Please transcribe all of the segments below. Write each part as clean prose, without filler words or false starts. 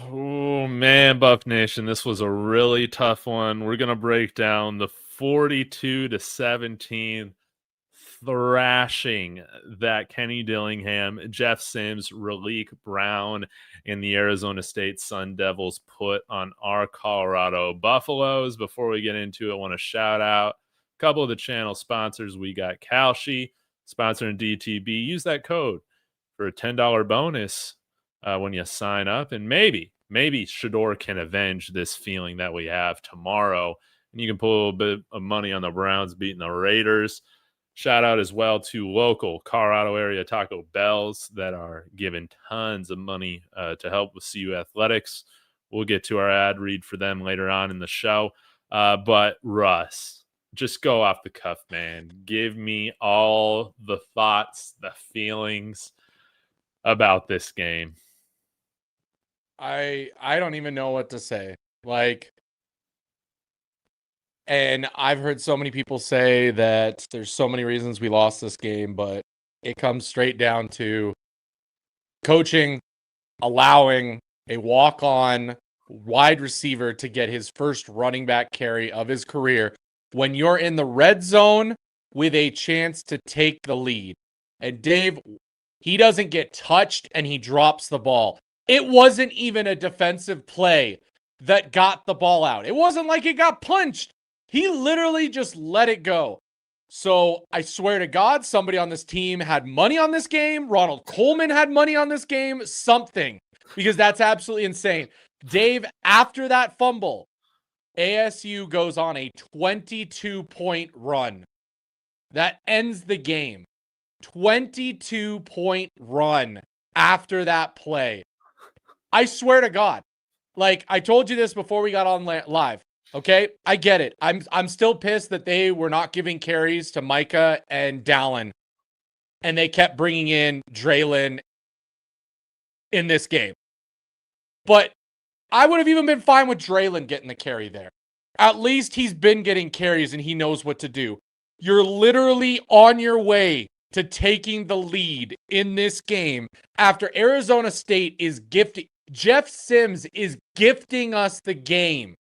Oh man, Buff Nation, this was a really tough one. We're gonna break down the 42-17 thrashing that Kenny Dillingham, Jeff Sims, Raleek Brown, and the Arizona State Sun Devils put on our Colorado Buffaloes. Before we get into it, I want to shout out a couple of the channel sponsors. We got Kalshi sponsoring DTB. Use that code for a $10 bonus when you sign up, and maybe Shador can avenge this feeling that we have tomorrow, and you can put a little bit of money on the Browns beating the Raiders. Shout out as well to local Colorado area Taco Bells that are giving tons of money to help with CU athletics. We'll get to our ad read for them later on in the show. But Russ, just go off the cuff, man. Give me all the thoughts, the feelings about this game. I don't even know what to say. And I've heard so many people say that there's so many reasons we lost this game, but it comes straight down to coaching, allowing a walk-on wide receiver to get his first running back carry of his career when you're in the red zone with a chance to take the lead. And Dave, he doesn't get touched and he drops the ball. It wasn't even a defensive play that got the ball out. It wasn't like it got punched. He literally just let it go. So I swear to God, somebody on this team had money on this game. RONALD Coleman had money on this game. Something. Because that's absolutely insane. Dave, after that fumble, ASU goes on a 22-point run. That ends the game. 22-point run after that play. I swear to God. I told you this before we got on live. Okay, I get it. I'm still pissed that they were not giving carries to Micah and Dallin, and they kept bringing in Draylon in this game. But I would have even been fine with Draylon getting the carry there. At least he's been getting carries and he knows what to do. You're literally on your way to taking the lead in this game after Arizona State is gifting. Jeff Sims is gifting us the game.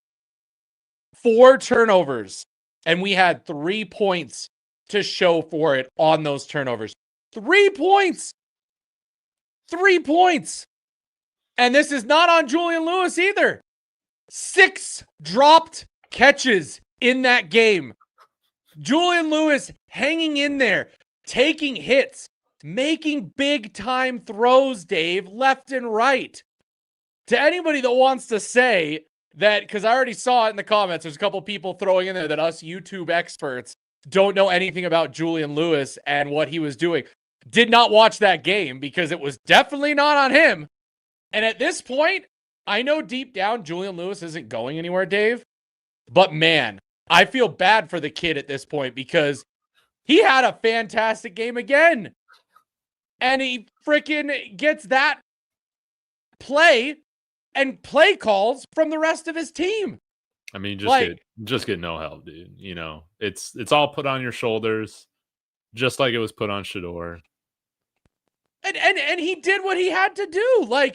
4 turnovers, and we had 3 points to show for it on those turnovers. 3 points! 3 points! And this is not on Julian Lewis either. 6 dropped catches in that game. Julian Lewis hanging in there, taking hits, making big-time throws, Dave, left and right. To anybody that wants to say that, because I already saw it in the comments, there's a couple people throwing in there that us YouTube experts don't know anything about Julian Lewis and what he was doing. Did not watch that game because it was definitely not on him. And at this point, I know deep down Julian Lewis isn't going anywhere, Dave. But man, I feel bad for the kid at this point because he had a fantastic game again. And he freaking gets that play and play calls from the rest of his team. I mean, just get no help, dude. You know, it's all put on your shoulders, just like it was put on Shador. And he did what he had to do.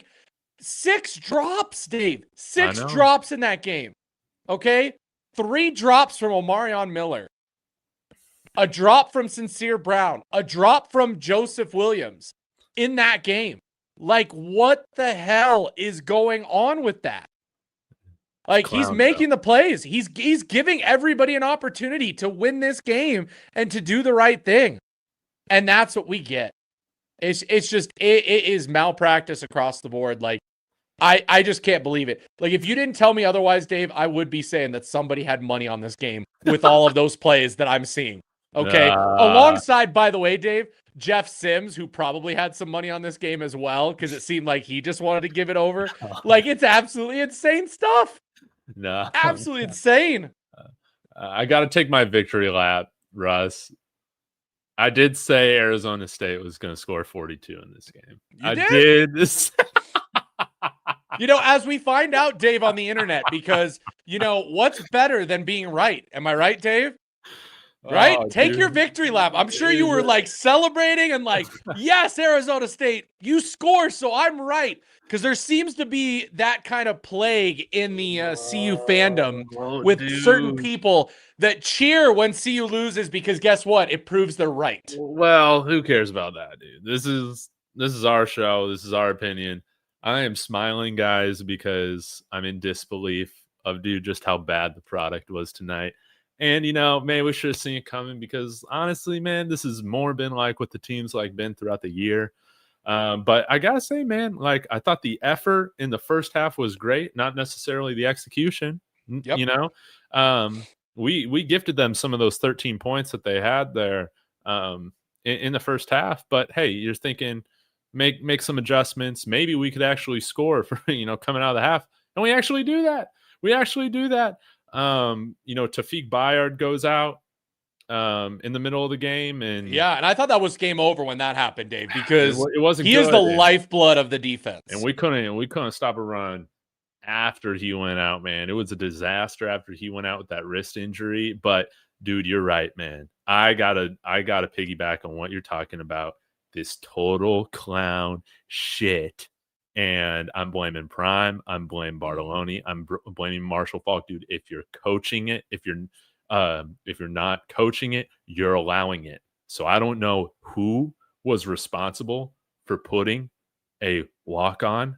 6 drops, Dave. 6 drops in that game. Okay? 3 drops from Omarion Miller. A drop from Sincere Brown. A drop from Joseph Williams in that game. What the hell is going on with that? He's making the plays. He's giving everybody an opportunity to win this game and to do the right thing. And that's what we get. It's just, it is malpractice across the board. I just can't believe it. If you didn't tell me otherwise, Dave, I would be saying that somebody had money on this game with all of those plays that I'm seeing. Okay? Alongside, by the way, Dave, Jeff Sims, who probably had some money on this game as well, because it seemed like he just wanted to give it over. It's absolutely insane stuff. No. Absolutely insane. I got to take my victory lap, Russ. I did say Arizona State was going to score 42 in this game. I did. As we find out, Dave, on the internet, because, what's better than being right? Am I right, Dave? Right? Oh, Take your dude. victory lap. I'm sure you Is were it- like celebrating and like, yes, Arizona State, you score, so I'm right. Because there seems to be that kind of plague in the CU fandom Oh, with certain dude. people that cheer when CU loses because guess what? It proves they're right. Well, who cares about that, dude? This is our show. This is our opinion. I am smiling, guys, because I'm in disbelief of dude just how bad the product was tonight. And man, we should have seen it coming because honestly, man, this has more been like what the teams like been throughout the year. But I gotta say, man, like I thought the effort in the first half was great, not necessarily the execution. Yep. We gifted them some of those 13 points that they had there in the first half. But hey, you're thinking make some adjustments. Maybe we could actually score for coming out of the half, and we actually do that. We actually do that. Tafik Bayard goes out in the middle of the game, and Yeah, and I thought that was game over when that happened, Dave, because it wasn't he good. is the lifeblood of the defense. And we couldn't stop a run after he went out, man. It was a disaster after he went out with that wrist injury. But dude, you're right, man. I gotta piggyback on what you're talking about. This total clown shit. And I'm blaming Prime. I'm blaming Bartoloni. I'm blaming Marshall Falk, dude. If you're coaching it, if you're not coaching it, you're allowing it. So I don't know who was responsible for putting a walk-on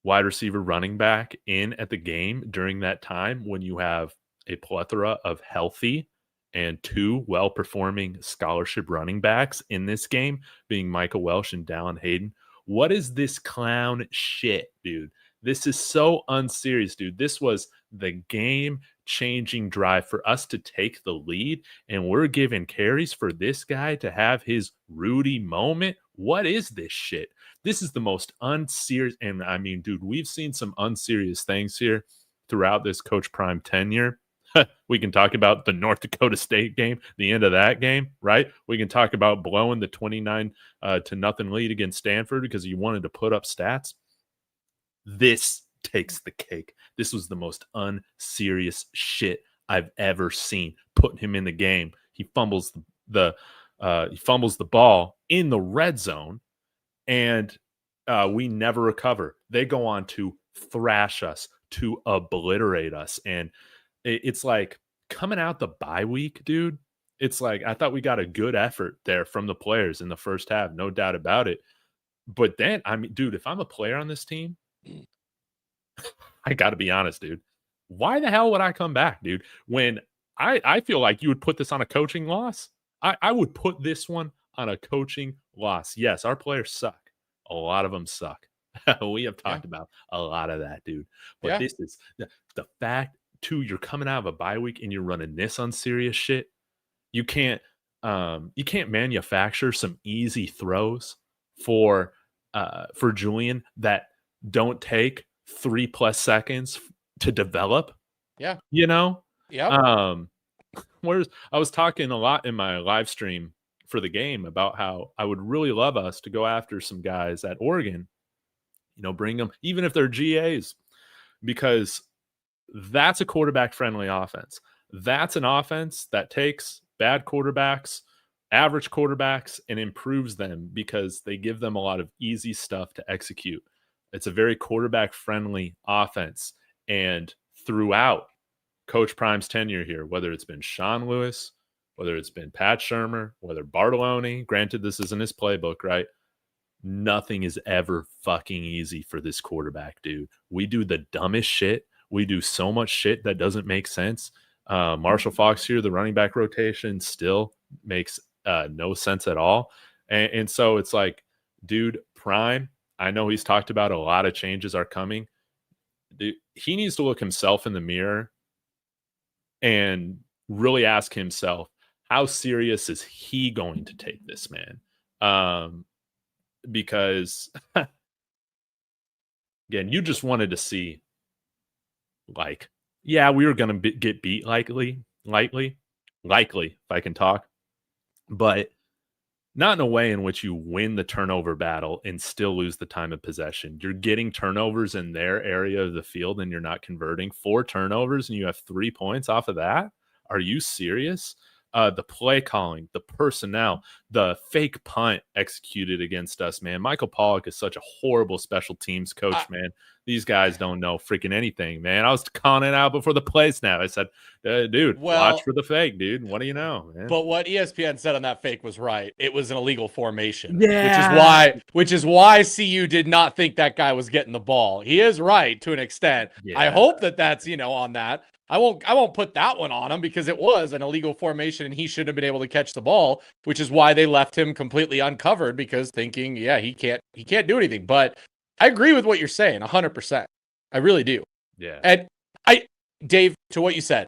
wide receiver running back in at the game during that time when you have a plethora of healthy and two well-performing scholarship running backs in this game, being Michael Welsh and Dallin Hayden. What is this clown shit, dude? This is so unserious, dude. This was the game-changing drive for us to take the lead, and we're giving carries for this guy to have his Rudy moment. What is this shit? This is the most unserious, and I mean, dude, we've seen some unserious things here throughout this Coach Prime tenure. We can talk about the North Dakota State game, the end of that game, right? We can talk about blowing the 29 to nothing lead against Stanford because you wanted to put up stats. This takes the cake. This was the most unserious shit I've ever seen. Putting him in the game, he fumbles the ball in the red zone, and we never recover. They go on to thrash us, to obliterate us, and it's like coming out the bye week, dude. It's like I thought we got a good effort there from the players in the first half, no doubt about it. But then, I mean, dude, if I'm a player on this team, I got to be honest, dude. Why the hell would I come back, dude? When I feel like you would put this on a coaching loss. I would put this one on a coaching loss. Yes, our players suck. A lot of them suck. We have talked about a lot of that, dude. But this is the fact, too, you're coming out of a bye week and you're running this unserious shit. You can't manufacture some easy throws for Julian that don't take 3+ seconds to develop. Yeah. Yeah. I was talking a lot in my live stream for the game about how I would really love us to go after some guys at Oregon, bring them, even if they're GAs, because that's a quarterback friendly offense. That's an offense that takes bad quarterbacks, average quarterbacks, and improves them because they give them a lot of easy stuff to execute. It's a very quarterback friendly offense. And throughout Coach Prime's tenure here, whether it's been Sean Lewis, whether it's been Pat Shurmur, whether Bartoloni, granted this isn't his playbook, right? Nothing is ever fucking easy for this quarterback, dude. We do the dumbest shit. We do so much shit that doesn't make sense. Marshall Fox here, the running back rotation still makes no sense at all. And so it's like, dude, Prime, I know he's talked about a lot of changes are coming. Dude, he needs to look himself in the mirror and really ask himself, how serious is he going to take this, man? Because, again, you just wanted to see, like, yeah, we were going to get beat likely, if I can talk, but not in a way in which you win the turnover battle and still lose the time of possession. You're getting turnovers in their area of the field and you're not converting. 4 turnovers and you have 3 points off of that. Are you serious? the play calling, the personnel, the fake punt executed against us, man. Michael Pollock is such a horrible special teams coach, man. These guys don't know freaking anything, man. I was calling it out before the play snap. I said, dude, watch for the fake, dude. What do you know, man? But what ESPN said on that fake was right. It was an illegal formation. Yeah. Which is why CU did not think that guy was getting the ball. He is right to an extent. Yeah. I hope that that's, on that. I won't put that one on him because it was an illegal formation and he should have been able to catch the ball, which is why they left him completely uncovered because thinking, yeah, he can't do anything. But I agree with what you're saying 100%. I really do. Yeah. And Dave, to what you said,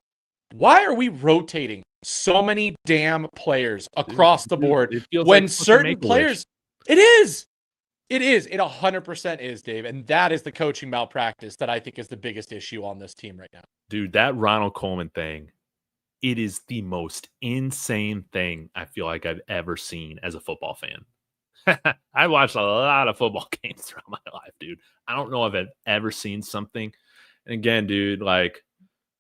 why are we rotating so many damn players across the board when certain players, it is. It 100% is, Dave. And that is the coaching malpractice that I think is the biggest issue on this team right now. Dude, that Ronald Coleman thing, it is the most insane thing I feel like I've ever seen as a football fan. I watched a lot of football games throughout my life, dude. I don't know if I've ever seen something. And again, dude, like,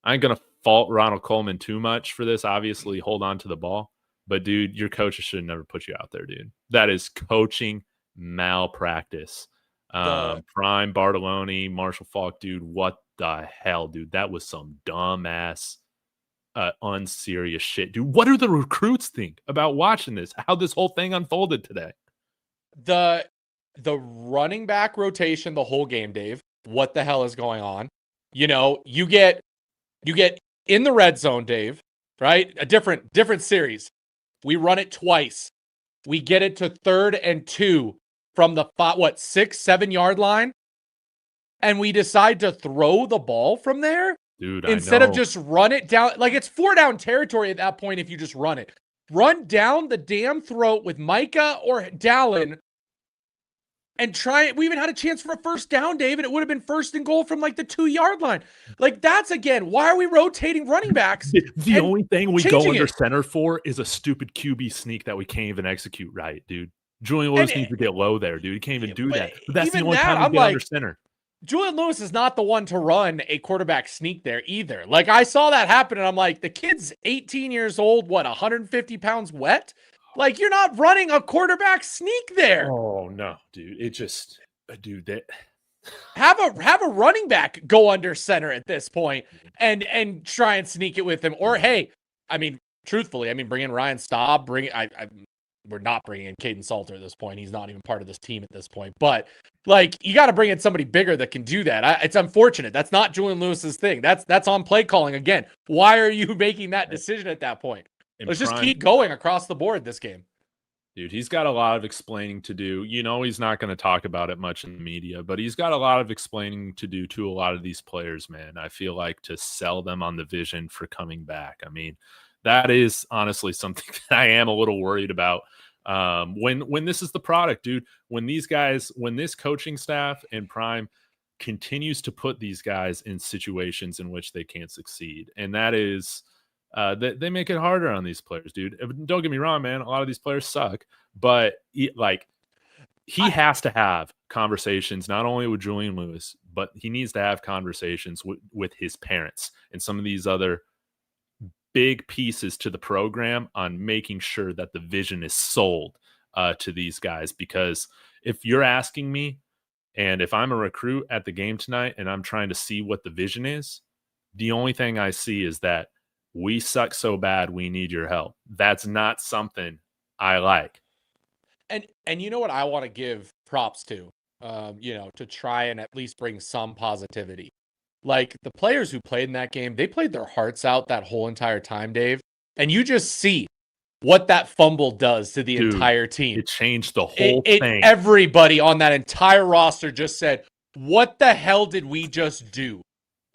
I ain't going to fault Ronald Coleman too much for this. Obviously, hold on to the ball. But, dude, your coaches should never put you out there, dude. That is coaching malpractice. Prime Bartolone, Marshall Faulk, dude, what the hell, dude? That was some dumbass, unserious shit, dude. What do the recruits think about watching this? How this whole thing unfolded today? The running back rotation, the whole game, Dave. What the hell is going on? You get in the red zone, Dave. Right, a different series. We run it twice. We get it to 3rd and 2 from the 6-7 yard line, and we decide to throw the ball from there, dude. Instead of just run it down, like it's 4 down territory at that point. If you just run it, run down the damn throat with Micah or Dallin, and try it. We even had a chance for a first down, Dave, and it would have been 1st and goal from like the 2 yard line. Like that's again, why are we rotating running backs? The only thing we go under center for is a stupid QB sneak that we can't even execute right, dude. Julian Lewis needs to get low there, dude. He can't even do that. But that's the only time we get under center. Julian Lewis is not the one to run a quarterback sneak there either. Like I saw that happen, and I'm like, the kid's 18 years old, 150 pounds wet? Like you're not running a quarterback sneak there. Oh no, dude. It just, dude, that have a running back go under center at this point and try and sneak it with him. Or hey, I mean, truthfully, bring in Ryan Staub. We're not bringing in Caden Salter at this point. He's not even part of this team at this point. But like, you got to bring in somebody bigger that can do that. It's unfortunate. That's not Julian Lewis's thing. That's on play calling again. Why are you making that decision at that point? Let's just keep going across the board this game. Dude, he's got a lot of explaining to do. He's not going to talk about it much in the media, but he's got a lot of explaining to do to a lot of these players, man. I feel like to sell them on the vision for coming back. That is honestly something that I am a little worried about. When this is the product, dude, when this coaching staff and Prime continues to put these guys in situations in which they can't succeed. And that is, they make it harder on these players, dude. Don't get me wrong, man. A lot of these players suck, but he has to have conversations, not only with Julian Lewis, but he needs to have conversations with his parents and some of these other big pieces to the program on making sure that the vision is sold to these guys. Because if you're asking me, and if I'm a recruit at the game tonight and I'm trying to see what the vision is, the only thing I see is that we suck so bad, we need your help. That's not something I like. And you know what I want to give props to, to try and at least bring some positivity. Like the players who played in that game, they played their hearts out that whole entire time, Dave. And you just see what that fumble does to the entire team. It changed the whole thing. Everybody on that entire roster just said, what the hell did we just do?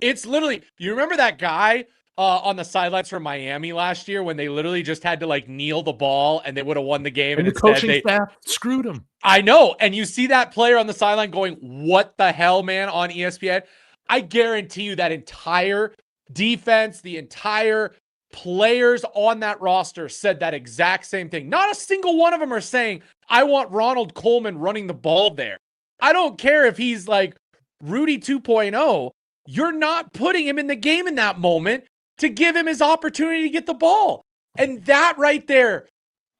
It's literally, you remember that guy on the sidelines from Miami last year when they literally just had to like kneel the ball and they would have won the game. And the coaching staff screwed him. I know. And you see that player on the sideline going, what the hell, man, on ESPN? I guarantee you that entire defense, the entire players on that roster said that exact same thing. Not a single one of them are saying, I want Ronald Coleman running the ball there. I don't care if he's like Rudy 2.0. You're not putting him in the game in that moment to give him his opportunity to get the ball. And that right there,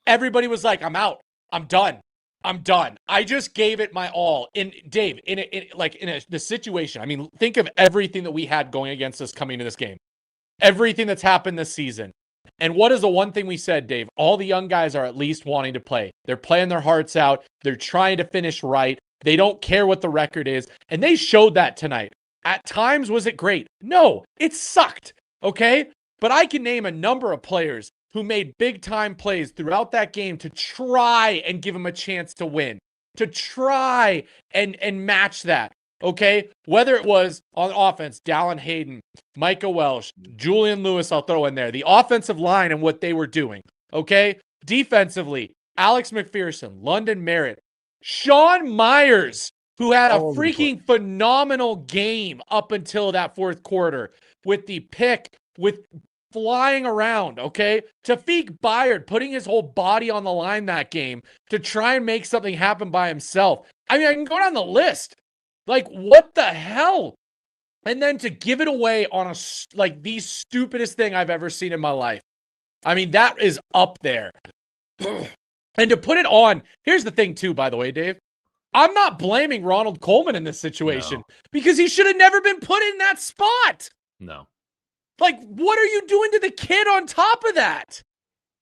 everybody was like, I'm out. I'm done. I'm done. I just gave it my all. In Dave, the situation. I mean, think of everything that we had going against us coming into this game. Everything that's happened this season. And what is the one thing we said, Dave? All the young guys are at least wanting to play. They're playing their hearts out. They're trying to finish right. They don't care what the record is. And they showed that tonight. At times, was it great? No, it sucked. Okay? But I can name a number of players who made big time plays throughout that game to try and give them a chance to win, to try and match that. Okay, whether it was on offense, Dallin Hayden, Micah Welsh, Julian Lewis, I'll throw in there, the offensive line and what they were doing. Okay, defensively, Alex McPherson, London Merritt, Sean Myers, who had a freaking phenomenal game up until that fourth quarter with the pick, with flying around, okay? Tafiq Bayard putting his whole body on the line that game to try and make something happen by himself. I mean, I can go down the list. Like, what the hell? And then to give it away on the stupidest thing I've ever seen in my life. I mean, that is up there. And to put it on, here's the thing too, by the way, Dave. I'm not blaming Ronald Coleman in this situation because he should have never been put in that spot. No. Like, what are you doing to the kid on top of that?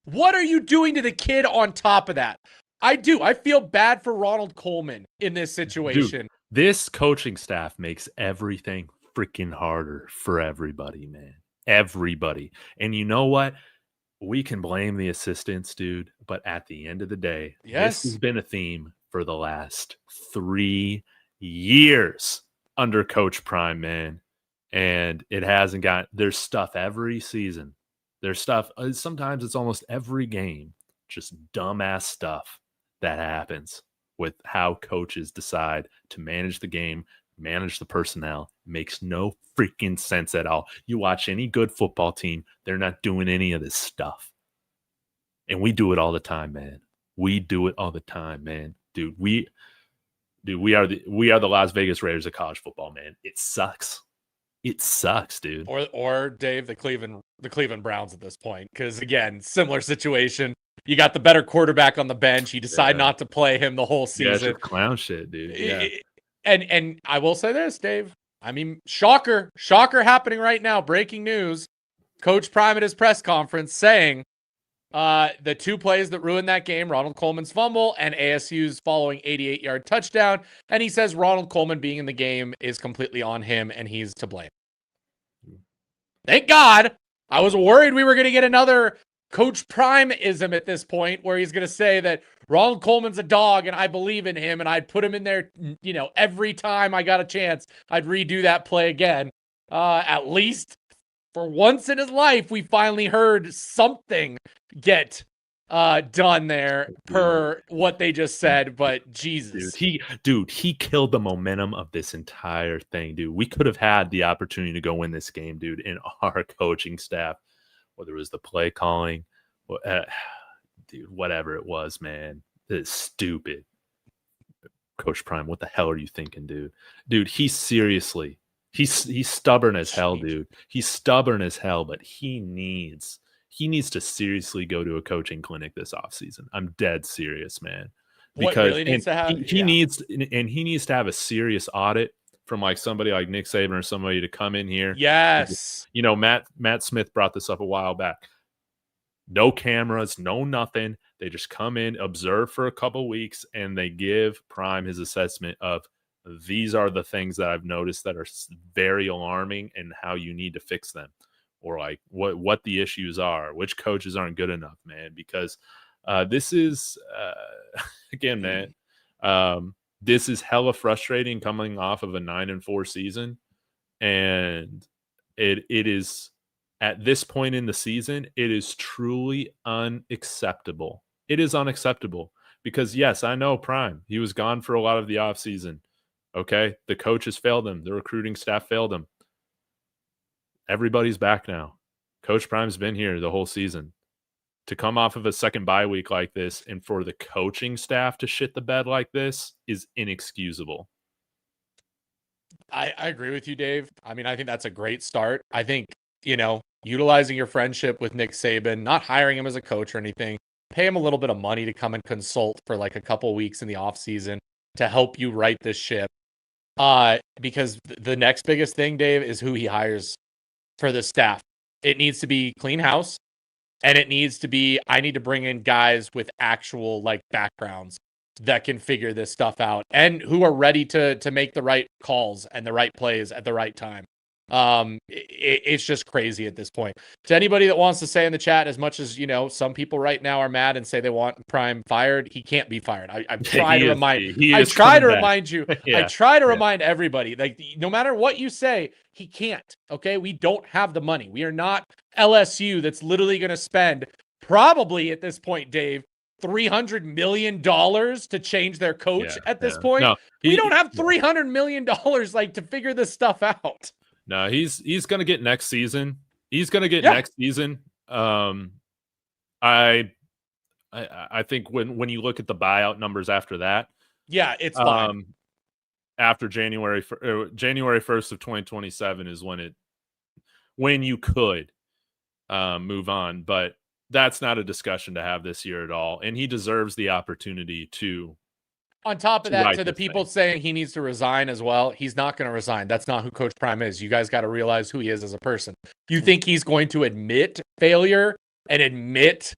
What are you doing to the kid on top of that? I feel bad for Ronald Coleman in this situation. Dude, this coaching staff makes everything freaking harder for everybody, man. Everybody. And you know what? We can blame the assistants, dude. But at the end of the day, this has been a theme for the last 3 years under Coach Prime, man. And it hasn't got, there's stuff every season. There's stuff, sometimes it's almost every game, just dumbass stuff that happens with how coaches decide to manage the game, manage the personnel. Makes no freaking sense at all. You watch any good football team, they're not doing any of this stuff. And we do it all the time, man. We do it all the time, man. Dude, we are the Las Vegas Raiders of college football, man. It sucks. It sucks, dude. Or Dave, the Cleveland Browns at this point. Because again, similar situation. You got the better quarterback on the bench. You decide not to play him the whole season. Yeah, it's just clown shit, dude. Yeah. And I will say this, Dave. I mean, shocker happening right now. Breaking news. Coach Prime at his press conference saying the two plays that ruined that game, Ronald Coleman's fumble and ASU's following 88-yard touchdown. And he says Ronald Coleman being in the game is completely on him and he's to blame. Thank God. I was worried we were going to get another Coach Prime-ism at this point where he's going to say that Ronald Coleman's a dog and I believe in him and I'd put him in there, every time I got a chance, I'd redo that play again. At least for once in his life, we finally heard something get done there per what they just said, but Jesus. Dude, he killed the momentum of this entire thing, dude. We could have had the opportunity to go win this game, dude, in our coaching staff, whether it was the play calling, dude, whatever it was, man. It's stupid. Coach Prime, what the hell are you thinking, dude? Dude, he's stubborn as hell, dude. He's stubborn as hell, but he needs to seriously go to a coaching clinic this offseason. I'm dead serious, man. Because really needs to happen? He needs to have a serious audit from like somebody like Nick Saban or somebody to come in here. Yes. Matt Smith brought this up a while back. No cameras, no nothing. They just come in, observe for a couple weeks, and they give Prime his assessment of these are the things that I've noticed that are very alarming and how you need to fix them. Or like what the issues are, which coaches aren't good enough, man, because this is, again, man, this is hella frustrating coming off of a 9-4 season. And it is, at this point in the season, it is truly unacceptable. It is unacceptable because, yes, I know Prime. He was gone for a lot of the offseason. Okay, the coaches failed him. The recruiting staff failed him. Everybody's back now. Coach Prime's been here the whole season. To come off of a second bye week like this and for the coaching staff to shit the bed like this is inexcusable. I agree with you, Dave. I mean, I think that's a great start. I think, utilizing your friendship with Nick Saban, not hiring him as a coach or anything. Pay him a little bit of money to come and consult for like a couple weeks in the off season to help you right this ship. Because the next biggest thing, Dave, is who he hires for the staff. It needs to be clean house, and it needs to be, I need to bring in guys with actual like backgrounds that can figure this stuff out and who are ready to make the right calls and the right plays at the right time. It's just crazy at this point. To anybody that wants to say in the chat, as much as, you know, some people right now are mad and say they want Prime fired, he can't be fired. I try to remind you. Yeah. I try to remind everybody, like, no matter what you say, he can't. Okay. We don't have the money. We are not LSU that's literally going to spend probably at this point, Dave, $300 million to change their coach at this point. No, we don't have $300 million like to figure this stuff out. No, he's going to get next season. He's going to get next season. I think when you look at the buyout numbers after that, it's fine. After January 1st of 2027 is when you could move on, but that's not a discussion to have this year at all. And he deserves the opportunity to. On top of that, to the people saying he needs to resign as well, he's not going to resign. That's not who Coach Prime is. You guys got to realize who he is as a person. You think he's going to admit failure and admit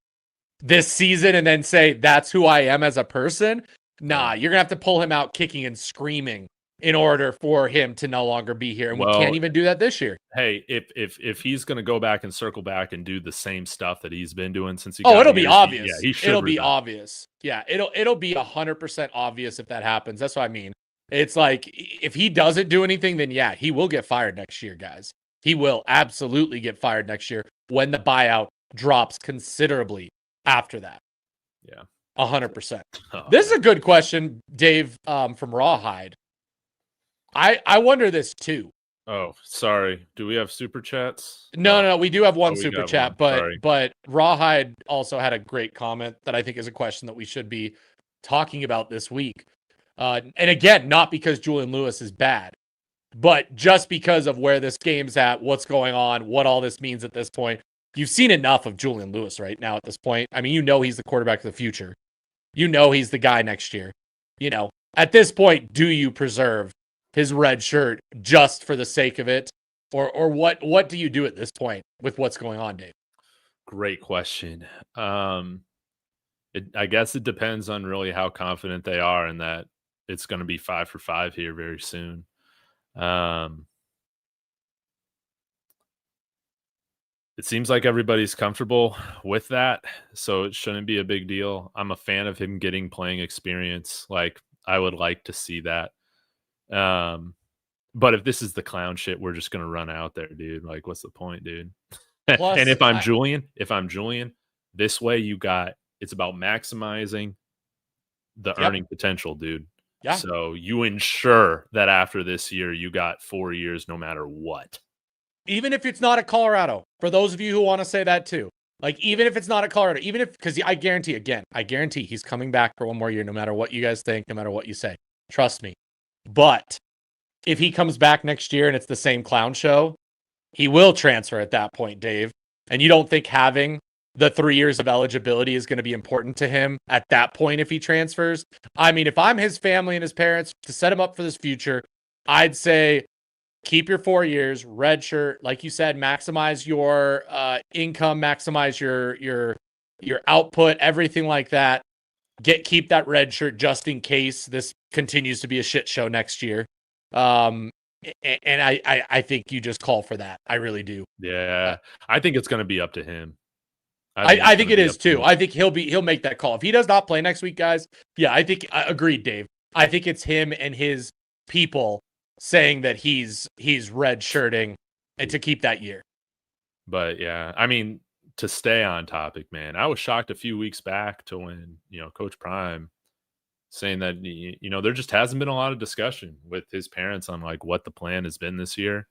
this season and then say, that's who I am as a person? Nah, you're going to have to pull him out kicking and screaming in order for him to no longer be here. And we can't even do that this year. Hey, if he's going to go back and circle back and do the same stuff that he's been doing since he it'll be obvious. He should it'll be obvious. Yeah, it'll be 100% obvious if that happens. That's what I mean. It's like, if he doesn't do anything, then he will get fired next year, guys. He will absolutely get fired next year when the buyout drops considerably after that. Yeah. 100%. This is a good question, Dave, from Rawhide. I wonder this too. Oh, sorry. Do we have super chats? No. We do have one super chat, but Rawhide also had a great comment that I think is a question that we should be talking about this week. And again, not because Julian Lewis is bad, but just because of where this game's at, what's going on, what all this means at this point. You've seen enough of Julian Lewis right now at this point. I mean, you know he's the quarterback of the future. You know he's the guy next year. You know, at this point, do you preserve his red shirt just for the sake of it? Or what do you do at this point with what's going on, Dave? Great question. I guess it depends on really how confident they are and that it's going to be 5 for 5 here very soon. It seems like everybody's comfortable with that, so it shouldn't be a big deal. I'm a fan of him getting playing experience. Like, I would like to see that. But if this is the clown shit, we're just gonna run out there, dude. Like, what's the point, dude? Plus, and if I'm Julian, this way it's about maximizing the earning potential, dude. Yeah. So you ensure that after this year, you got 4 years, no matter what. Even if it's not at Colorado, for those of you who want to say that too. Like, even if it's not at Colorado, because I guarantee he's coming back for one more year, no matter what you guys think, no matter what you say. Trust me. But if he comes back next year and it's the same clown show, he will transfer at that point, Dave. And you don't think having the 3 years of eligibility is going to be important to him at that point if he transfers? I mean, if I'm his family and his parents to set him up for this future, I'd say keep your 4 years, red shirt, like you said, maximize your income, maximize your output, everything like that. Keep that red shirt just in case this continues to be a shit show next year. And I think you just call for that. I really do. Yeah, I think it's going to be up to him. I think it is too. I think he'll make that call if he does not play next week, guys. Yeah, I think agreed, Dave. I think it's him and his people saying that he's red shirting and to keep that year. But yeah, I mean, to stay on topic, man, I was shocked a few weeks back to when, Coach Prime saying that, there just hasn't been a lot of discussion with his parents on like what the plan has been this year.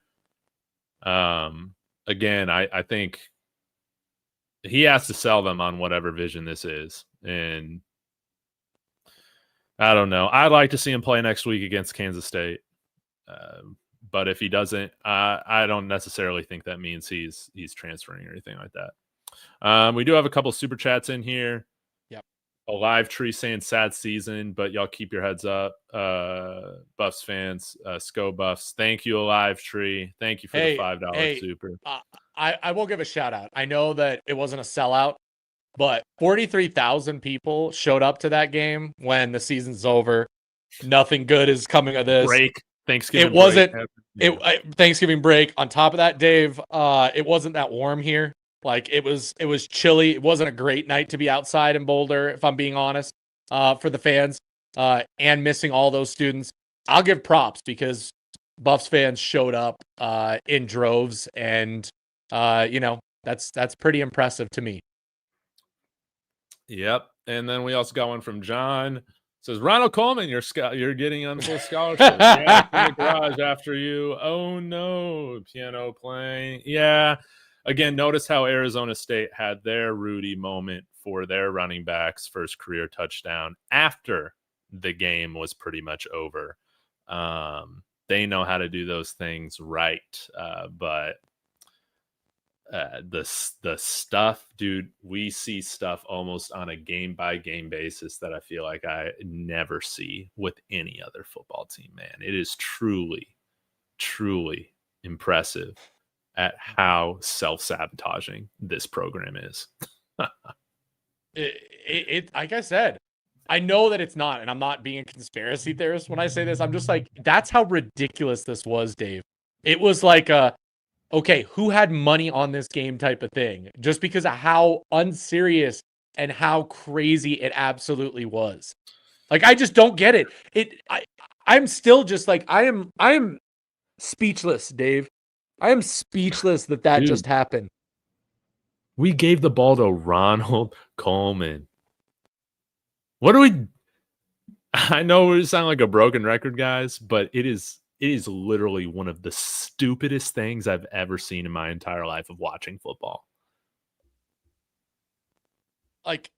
Again, I think he has to sell them on whatever vision this is. And I don't know. I'd like to see him play next week against Kansas State. But if he doesn't, I don't necessarily think that means he's transferring or anything like that. We do have a couple super chats in here. Yep. A live tree saying sad season, but y'all keep your heads up. Buffs fans, Sco Buffs. Thank you, a live tree. Thank you for the $5 super. I will give a shout out. I know that it wasn't a sellout, but 43,000 people showed up to that game when the season's over. Nothing good is coming of this. Break. Thanksgiving. It wasn't. Thanksgiving break. On top of that, Dave, it wasn't that warm here. Like it was chilly. It wasn't a great night to be outside in Boulder, if I'm being honest, for the fans, and missing all those students. I'll give props because Buffs fans showed up in droves, and that's pretty impressive to me. Yep. And then we also got one from John. It says, Ronald Coleman, you're getting on full scholarship. Yeah, in the garage after you. Oh no, piano playing. Yeah. Again, notice how Arizona State had their Rudy moment for their running back's first career touchdown after the game was pretty much over. They know how to do those things right. But the stuff, dude, we see stuff almost on a game-by-game basis that I feel like I never see with any other football team, man. It is truly, truly impressive at how self-sabotaging this program is. It like I said, I know that it's not, and I'm not being a conspiracy theorist when I say this. I'm just like, that's how ridiculous this was, Dave. It was like okay, who had money on this game type of thing, just because of how unserious and how crazy it absolutely was. Like, I just don't get it. I'm still just like, I am speechless, Dave. I am speechless that Dude, just happened. We gave the ball to Ronald Coleman. What do we... I know we sound like a broken record, guys, but it is literally one of the stupidest things I've ever seen in my entire life of watching football. Like,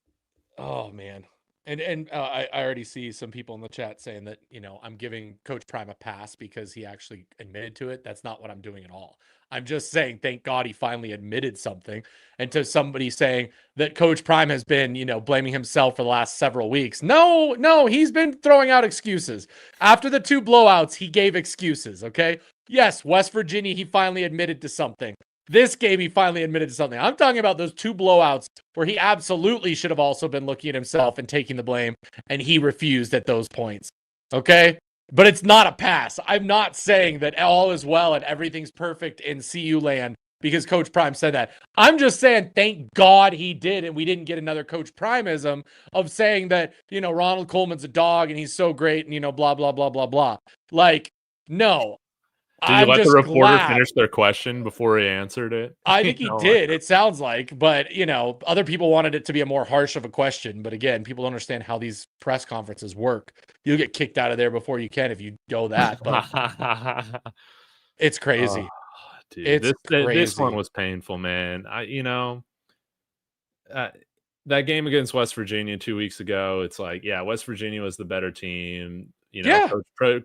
oh man. And I already see some people in the chat saying that, I'm giving Coach Prime a pass because he actually admitted to it. That's not what I'm doing at all. I'm just saying, thank God he finally admitted something. And to somebody saying that Coach Prime has been, blaming himself for the last several weeks. No, he's been throwing out excuses. After the 2 blowouts, he gave excuses, okay? Yes, West Virginia, he finally admitted to something. This game, he finally admitted to something. I'm talking about those 2 blowouts where he absolutely should have also been looking at himself and taking the blame, and he refused at those points. Okay? But it's not a pass. I'm not saying that all is well and everything's perfect in CU land because Coach Prime said that. I'm just saying, thank God he did, and we didn't get another Coach Primeism of saying that, Ronald Coleman's a dog and he's so great and, blah, blah, blah, blah, blah. Like, no. Did you let the reporter finish their question before he answered it? I think he did. It sounds like, but other people wanted it to be a more harsh of a question. But again, people don't understand how these press conferences work. You'll get kicked out of there before you can if you know that. But it's crazy. Oh, dude, it's crazy. This one was painful, man. That game against West Virginia 2 weeks ago, it's like, yeah, West Virginia was the better team.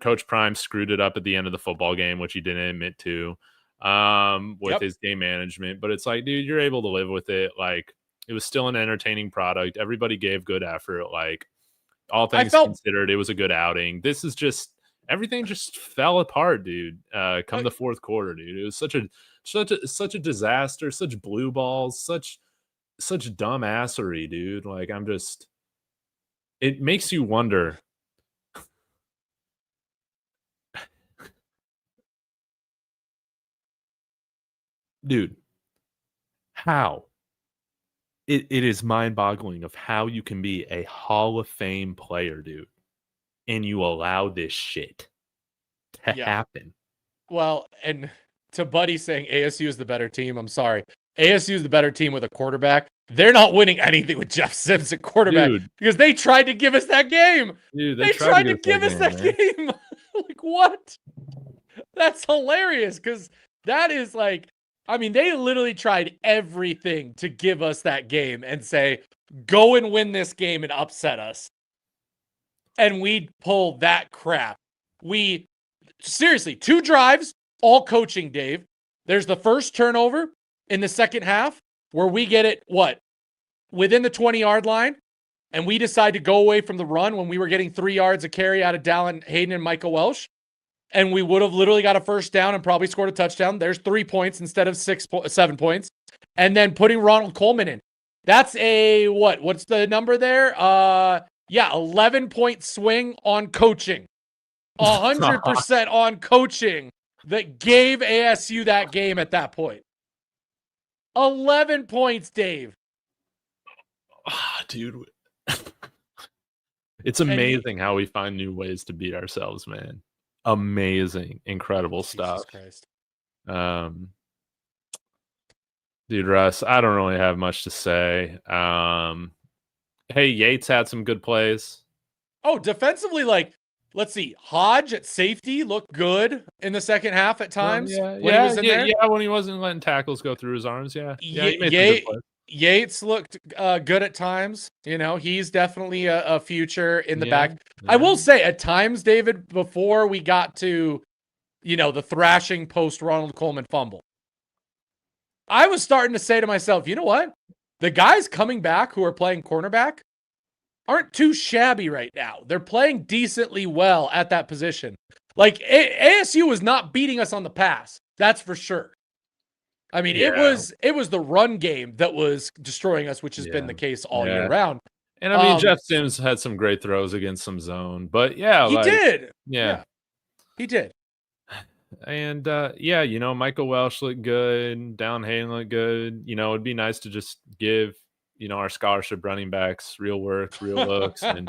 Coach Prime screwed it up at the end of the football game, which he didn't admit to, with his game management. But it's like, dude, you're able to live with it. Like, it was still an entertaining product. Everybody gave good effort. Like, all things considered, it was a good outing. This is just, everything just fell apart, dude. Come the fourth quarter, dude. It was such a disaster, such blue balls, such dumbassery, dude. Like, it makes you wonder. Dude, how? It is mind-boggling of how you can be a Hall of Fame player, dude, and you allow this shit to happen. Well, and to Buddy saying ASU is the better team, I'm sorry. ASU is the better team with a quarterback. They're not winning anything with Jeff Sims at quarterback, dude, because they tried to give us that game. Dude, they tried to give us that game. Like, what? That's hilarious, because that is like, I mean, they literally tried everything to give us that game and say, go and win this game and upset us. And we'd pull that crap. Seriously, 2 drives, all coaching, Dave. There's the first turnover in the second half where we get it, within the 20-yard line, and we decide to go away from the run when we were getting 3 yards of carry out of Dallin Hayden and Michael Welsh, and we would have literally got a first down and probably scored a touchdown. There's 3 points instead of 7 points. And then putting Ronald Coleman in. That's a, what's the number there? 11-point swing on coaching. 100% on coaching that gave ASU that game at that point. 11 points, Dave. Dude. It's amazing how we find new ways to beat ourselves, man. Amazing. Incredible stuff. Christ. Dude, Russ, I don't really have much to say. Hey, Yates had some good plays. Oh, defensively, let's see. Hodge at safety looked good in the second half at times. When he wasn't letting tackles go through his arms. Yeah, he made some good plays. Yates looked good at times. He's definitely a future in the back. Yeah. I will say at times, David, before we got to, the thrashing post Ronald Coleman fumble, I was starting to say to myself, you know what? The guys coming back who are playing cornerback aren't too shabby right now. They're playing decently well at that position. ASU was not beating us on the pass. That's for sure. I mean, it was the run game that was destroying us, which has been the case all year round. And I mean, Jeff Sims had some great throws against some zone, but he did. Yeah, he did. And Michael Welsh looked good. Down Hayden looked good. It'd be nice to just give our scholarship running backs real work, real looks, and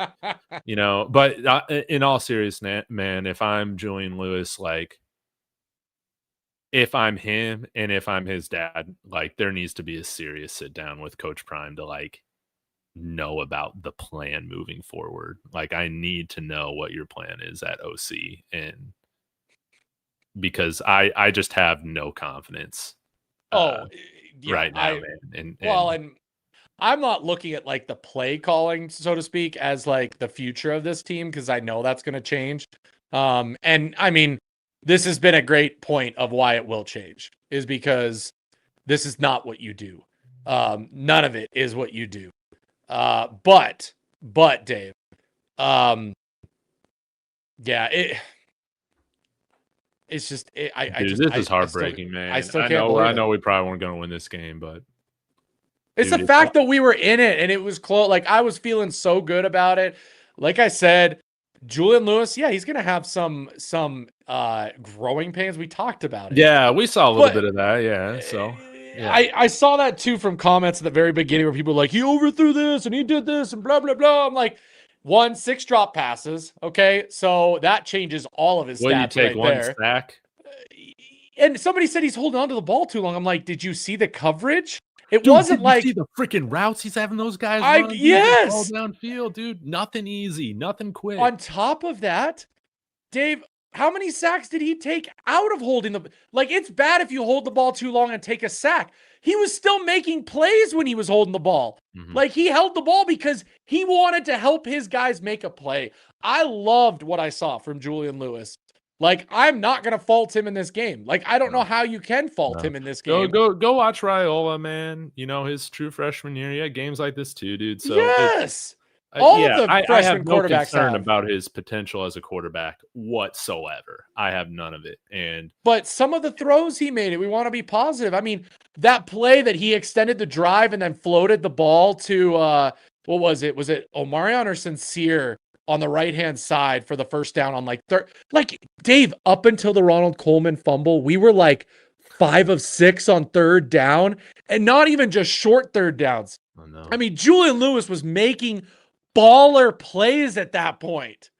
But in all seriousness, man, if I'm Julian Lewis, if I'm him and if I'm his dad, there needs to be a serious sit down with Coach Prime to know about the plan moving forward. I need to know what your plan is at OC, and because I just have no confidence right now, man. And I'm not looking at the play calling, so to speak, as the future of this team, because I know that's going to change. And I mean, this has been a great point of why it will change, is because this is not what you do. None of it is what you do. But Dave, it's just, this is heartbreaking, man. I know we probably weren't going to win this game, but it's the fact that we were in it and it was close. I was feeling so good about it. Like I said, Julian Lewis, he's going to have some growing pains. We talked about it. Yeah, we saw a little bit of that. Yeah, so I saw that too from comments at the very beginning where people were like, he overthrew this and he did this and blah, blah, blah. I'm like, 6 drop passes. Okay, so that changes all of his stats. You take one sack? And somebody said he's holding on to the ball too long. I'm like, did you see the coverage? It wasn't you see the freaking routes he's having those guys run? Yes. All downfield, dude. Nothing easy, nothing quick. On top of that, Dave, how many sacks did he take out of holding the... it's bad if you hold the ball too long and take a sack. He was still making plays when he was holding the ball. Mm-hmm. He held the ball because he wanted to help his guys make a play. I loved what I saw from Julian Lewis. I'm not going to fault him in this game. I don't know how you can fault him in this game. Go watch Raiola, man. His true freshman year. Yeah, games like this too, dude. So yes. The freshman I have no quarterbacks concern about his potential as a quarterback whatsoever. I have none of it. But some of the throws he made, we want to be positive. I mean, that play that he extended the drive and then floated the ball to what was it? Was it Omarion or Sincere on the right-hand side for the first down on third? Dave, up until the Ronald Coleman fumble, we were 5 of 6 on third down, and not even just short third downs. Oh, no. I mean, Julian Lewis was making baller plays at that point.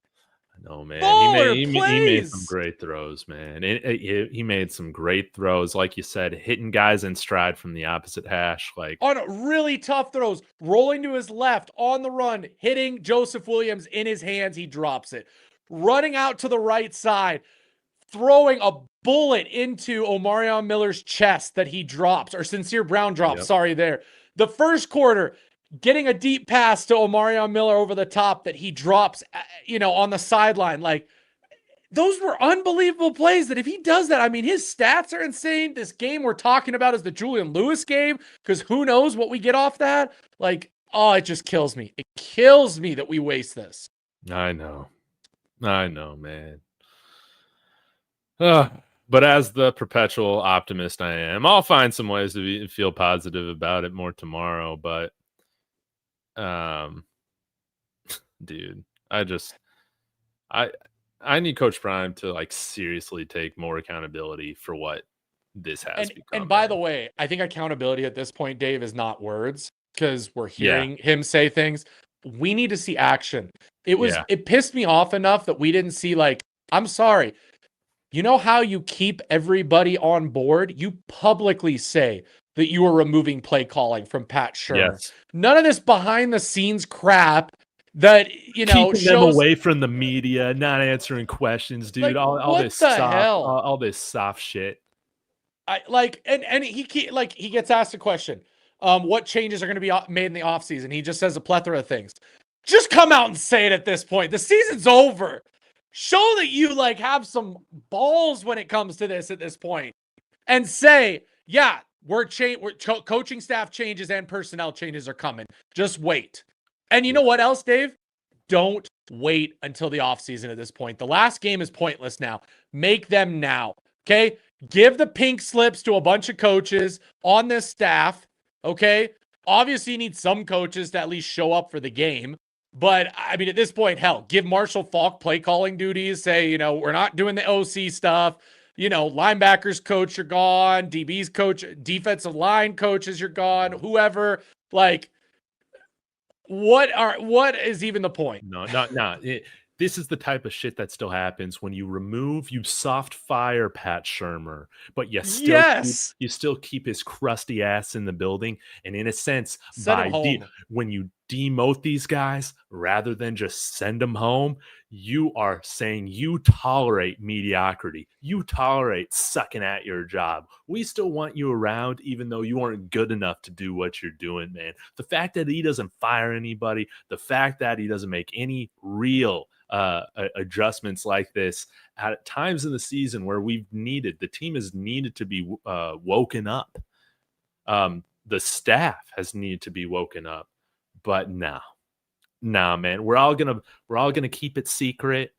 No, man. He made some great throws, man. He made some great throws, like you said, hitting guys in stride from the opposite hash. On really tough throws, rolling to his left on the run, hitting Joseph Williams in his hands, he drops it. Running out to the right side, throwing a bullet into Omarion Miller's chest that he drops, or Sincere Brown drops, there. The first quarter, getting a deep pass to Omarion Miller over the top that he drops, on the sideline. those were unbelievable plays that if he does that, I mean, his stats are insane. This game we're talking about is the Julian Lewis game, because who knows what we get off that? Like, oh, it just kills me. It kills me that we waste this. I know, man. But as the perpetual optimist I am, I'll find some ways to feel positive about it more tomorrow. But, dude, I need Coach Prime to like seriously take more accountability for what this has become. And by the way, I think accountability at this point, Dave, is not words, because we're hearing him say things. We need to see action. It pissed me off enough that we didn't see, like, I'm sorry. You know how you keep everybody on board? You publicly say that you are removing play calling from Pat Shermer. Yes. None of this behind the scenes crap that, you know, keeping them away from the media, not answering questions, dude. Like, all this soft shit. He gets asked a question. What changes are going to be made in the offseason? He just says a plethora of things. Just come out and say it at this point. The season's over. Show that you like have some balls when it comes to this at this point, and say, yeah, coaching staff changes and personnel changes are coming. Just wait. And you know what else, Dave? Don't wait until the offseason at this point. The last game is pointless now. Make them now. Okay? Give the pink slips to a bunch of coaches on this staff. Okay? Obviously, you need some coaches to at least show up for the game. But, I mean, at this point, hell, give Marshall Faulk play calling duties. Say, you know, we're not doing the OC stuff. You know, linebackers coach, you're gone. DBs coach, defensive line coaches, you're gone. Whoever, like, what is even the point? No. This is the type of shit that still happens when you soft fire Pat Shermer, but you still keep his crusty ass in the building. And in a sense, when you demote these guys rather than just send them home, you are saying you tolerate mediocrity. You tolerate sucking at your job. We still want you around, even though you aren't good enough to do what you're doing, man. The fact that he doesn't fire anybody, the fact that he doesn't make any real adjustments like this at times in the season where the team has needed to be woken up. The staff has needed to be woken up, but nah, man, we're all gonna keep it secret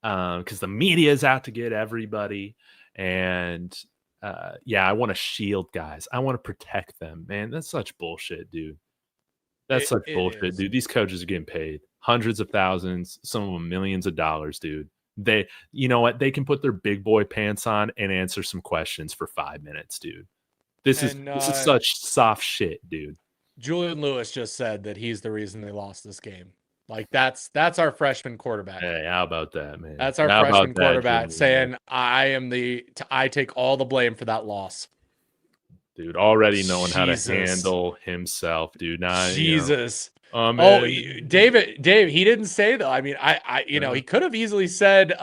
because the media is out to get everybody. And I want to shield guys. I want to protect them, man. That's such bullshit, dude. That's such bullshit, dude. These coaches are getting paid hundreds of thousands, some of them millions of dollars, dude. You know what? They can put their big boy pants on and answer some questions for 5 minutes, dude. This is such soft shit, dude. Julian Lewis just said that he's the reason they lost this game. Like, that's our freshman quarterback. Hey, how about that, man? That's our freshman quarterback saying, I take all the blame for that loss. Dude, already knowing how to handle himself, dude. Jesus. Dave, he didn't say though. I mean, he could have easily said,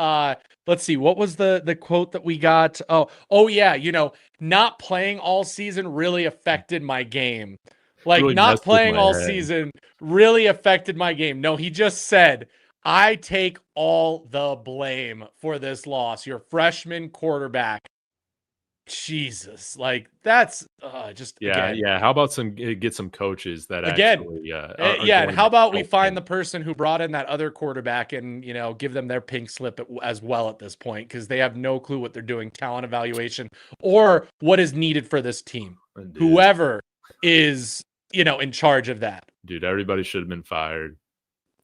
let's see, what was the quote that we got? Oh yeah, not playing all season really affected my game. Like, really not playing all season really affected my game. No, he just said, I take all the blame for this loss. Your freshman quarterback. Jesus, like, that's just How about get some coaches that actually and how about we find the person who brought in that other quarterback and give them their pink slip as well at this point, because they have no clue what they're doing, talent evaluation or what is needed for this team. Dude, whoever is in charge of that, dude, everybody should have been fired.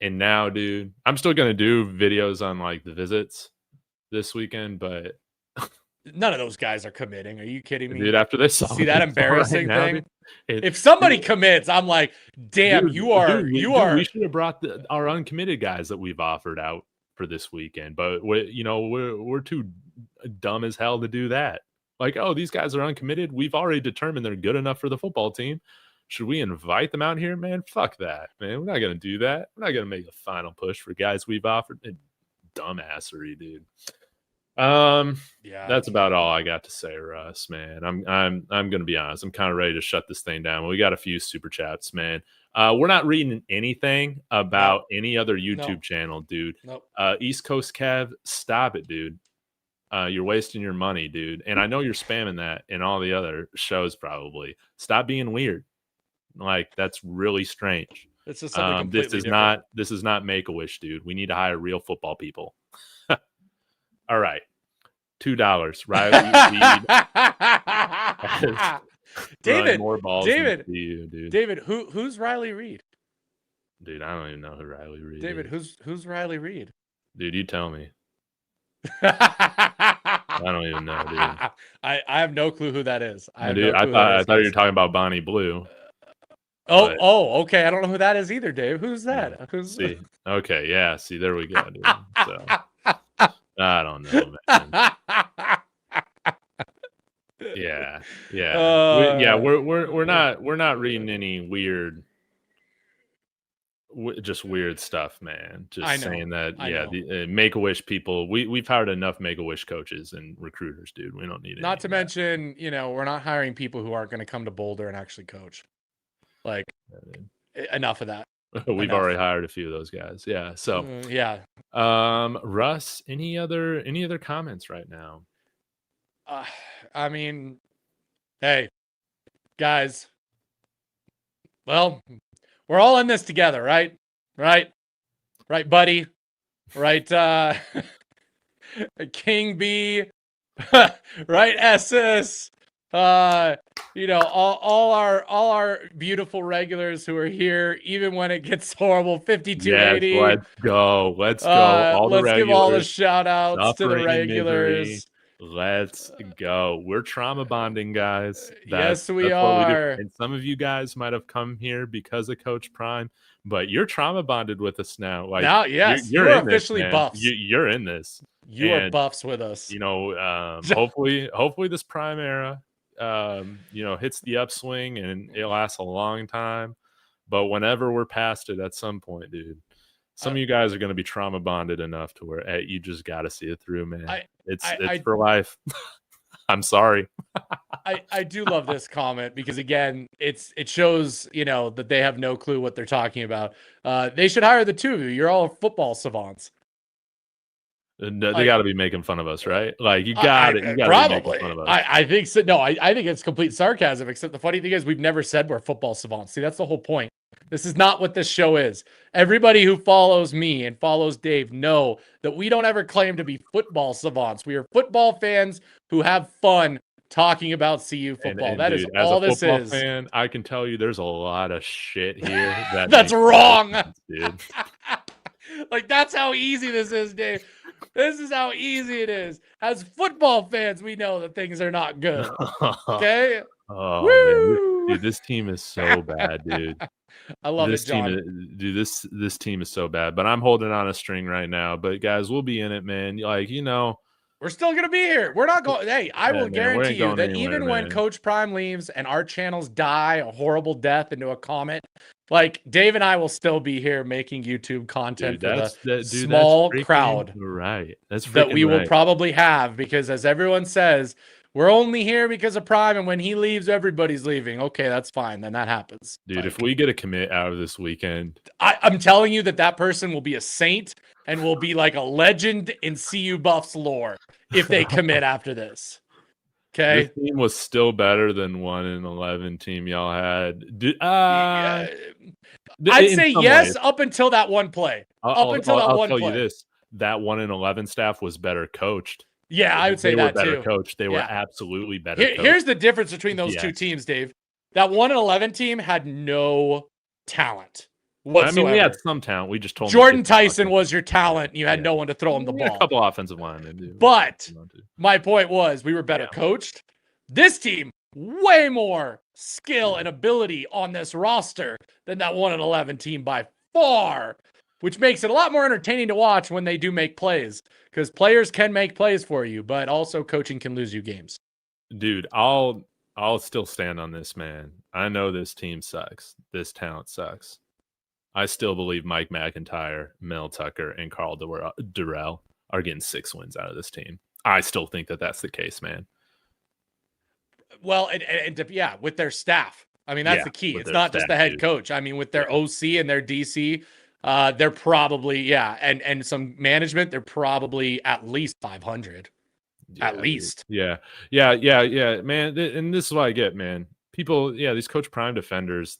And now, dude, I'm still gonna do videos on like the visits this weekend, but none of those guys are committing. Are you kidding me? Dude, after this, see that embarrassing thing? If somebody commits, I'm like, damn, dude, we should have brought our uncommitted guys that we've offered out for this weekend, but we're too dumb as hell to do that. Like, oh, these guys are uncommitted. We've already determined they're good enough for the football team. Should we invite them out here, man? Fuck that, man. We're not gonna do that. We're not gonna make a final push for guys we've offered. Dumbassery, dude. That's about all I got to say, Russ, man. I'm gonna be honest. I'm kind of ready to shut this thing down. We got a few super chats, man. We're not reading anything about any other YouTube channel, dude. Nope. East Coast Kev, stop it, dude. You're wasting your money, dude. And I know you're spamming that in all the other shows probably. Stop being weird. Like, that's really strange. This is something completely different. This is not Make-A-Wish, dude. We need to hire real football people. All right. $2. Riley Reed. David, more balls David, you, dude. David, who's Riley Reed? Dude, I don't even know who Riley Reed David, is. who's Riley Reed? Dude, you tell me. I don't even know, dude. I have no clue who that is. I thought you were talking about Bonnie Blue. Okay. I don't know who that is either, Dave. Who's that? See, okay, yeah. See, there we go, dude. So, I don't know, man. Yeah. We're not reading any weird, just weird stuff, man. Just saying that. The Make-A-Wish people. We've hired enough Make-A-Wish coaches and recruiters, dude. We don't need it. Not to mention, we're not hiring people who aren't going to come to Boulder and actually coach. Like, enough of that. We've already hired a few of those guys. Yeah. So yeah. Russ, any other comments right now? I mean, hey, guys. Well, we're all in this together, right? Right, buddy. Right, King B. Right, SS. All our beautiful regulars who are here, even when it gets horrible. 5280. Yes, let's go. Let's give all the shout outs to the regulars. Let's go. We're trauma bonding, guys. Yes, we are. And some of you guys might have come here because of Coach Prime, but you're trauma bonded with us now. Like, now, yes, you're officially this, buffs. You're in this. You are buffs with us. Hopefully this Prime era, hits the upswing and it lasts a long time. But whenever we're past it, at some point, dude, some of you guys are going to be trauma bonded enough to where you just got to see it through, man. It's for life. I'm sorry. I do love this comment because, again, it shows, that they have no clue what they're talking about. They should hire the two of you. You're all football savants. They got to be making fun of us, right? Like, you got it. Probably. Fun of us. I think so. No, I think it's complete sarcasm. Except the funny thing is, we've never said we're football savants. See, that's the whole point. This is not what this show is. Everybody who follows me and follows Dave know that we don't ever claim to be football savants. We are football fans who have fun talking about CU football. That is all this is. Fan, I can tell you there's a lot of shit here. That's wrong. Sense, dude. Like, that's how easy this is, Dave. This is how easy it is. As football fans, we know that things are not good. Okay? Oh, man. Dude, this team is so bad, dude. I love this team. This team is so bad. But I'm holding on a string right now. But, guys, we'll be in it, man. Like, we're still going to be here. We're not going. Hey, I will guarantee you that even when Coach Prime leaves and our channels die a horrible death into a comet, like, Dave and I will still be here making YouTube content for the small crowd. Right. That we will probably have, because, as everyone says, we're only here because of Prime, and when he leaves, everybody's leaving. Okay, that's fine. Then that happens. Dude, if we get a commit out of this weekend, I'm telling you that person will be a saint and will be like a legend in CU Buffs lore if they commit after this. Okay. This team was still better than 1-11 team y'all had. I'd say yes, up until that one play. I'll tell you this: that 1-11 staff was better coached. Yeah, I would say that too. They were better coached. They were absolutely better. Here's the difference between those two teams, Dave. That 1-11 team had no talent whatsoever. I mean, we had some talent. We just told Jordan Tyson was your talent, and you had no one to throw him the ball. A couple offensive linemen. But my point was, we were better coached. This team, way more skill and ability on this roster than that 1-11 team by far, which makes it a lot more entertaining to watch when they do make plays, because players can make plays for you, but also coaching can lose you games. Dude, I'll still stand on this, man. I know this team sucks. This talent sucks. I still believe Mike McIntyre, Mel Tucker, and Carl Durrell are getting 6 wins out of this team. I still think that that's the case, man. Well, and with their staff. I mean, that's the key. with It's their not just staff, the head dude. coach. I mean, with their OC and their DC, they're probably, and some management, they're probably at least 500. At least. Yeah, man. And this is what I get, man. People, these Coach Prime defenders,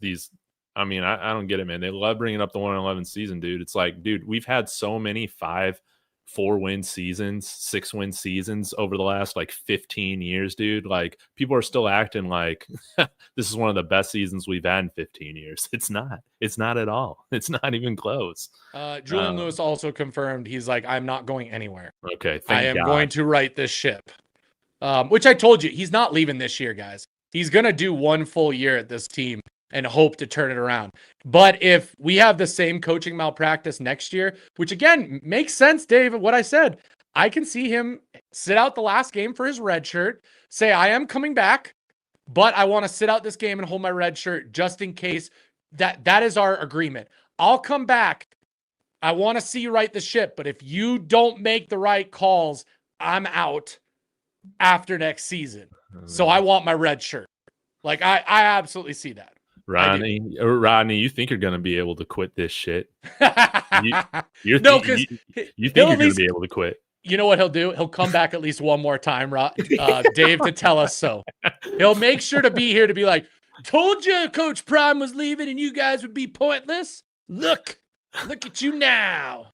I mean, I don't get it, man. They love bringing up the 1-11 season, dude. It's like, dude, we've had so many 4-win seasons, 6-win seasons over the last like 15 years, dude. Like, people are still acting like this is one of the best seasons we've had in 15 years. It's not. It's not at all. It's not even close. Julian Lewis also confirmed, he's like, I'm not going anywhere. Okay, I am going to right this ship. Which I told you, he's not leaving this year, guys. He's going to do 1 full year at this team and hope to turn it around. But if we have the same coaching malpractice next year, which again makes sense, Dave, what I said, I can see him sit out the last game for his red shirt, say, I am coming back, but I want to sit out this game and hold my red shirt just in case. That is our agreement. I'll come back. I want to see you right the ship, but if you don't make the right calls, I'm out after next season. So I want my red shirt. Like, I absolutely see that. Rodney, you think you're going to be able to quit this shit? you think you're going to be able to quit? You know what he'll do? He'll come back at least one more time, Dave, to tell us so. He'll make sure to be here to be like, told you Coach Prime was leaving and you guys would be pointless. Look at you now.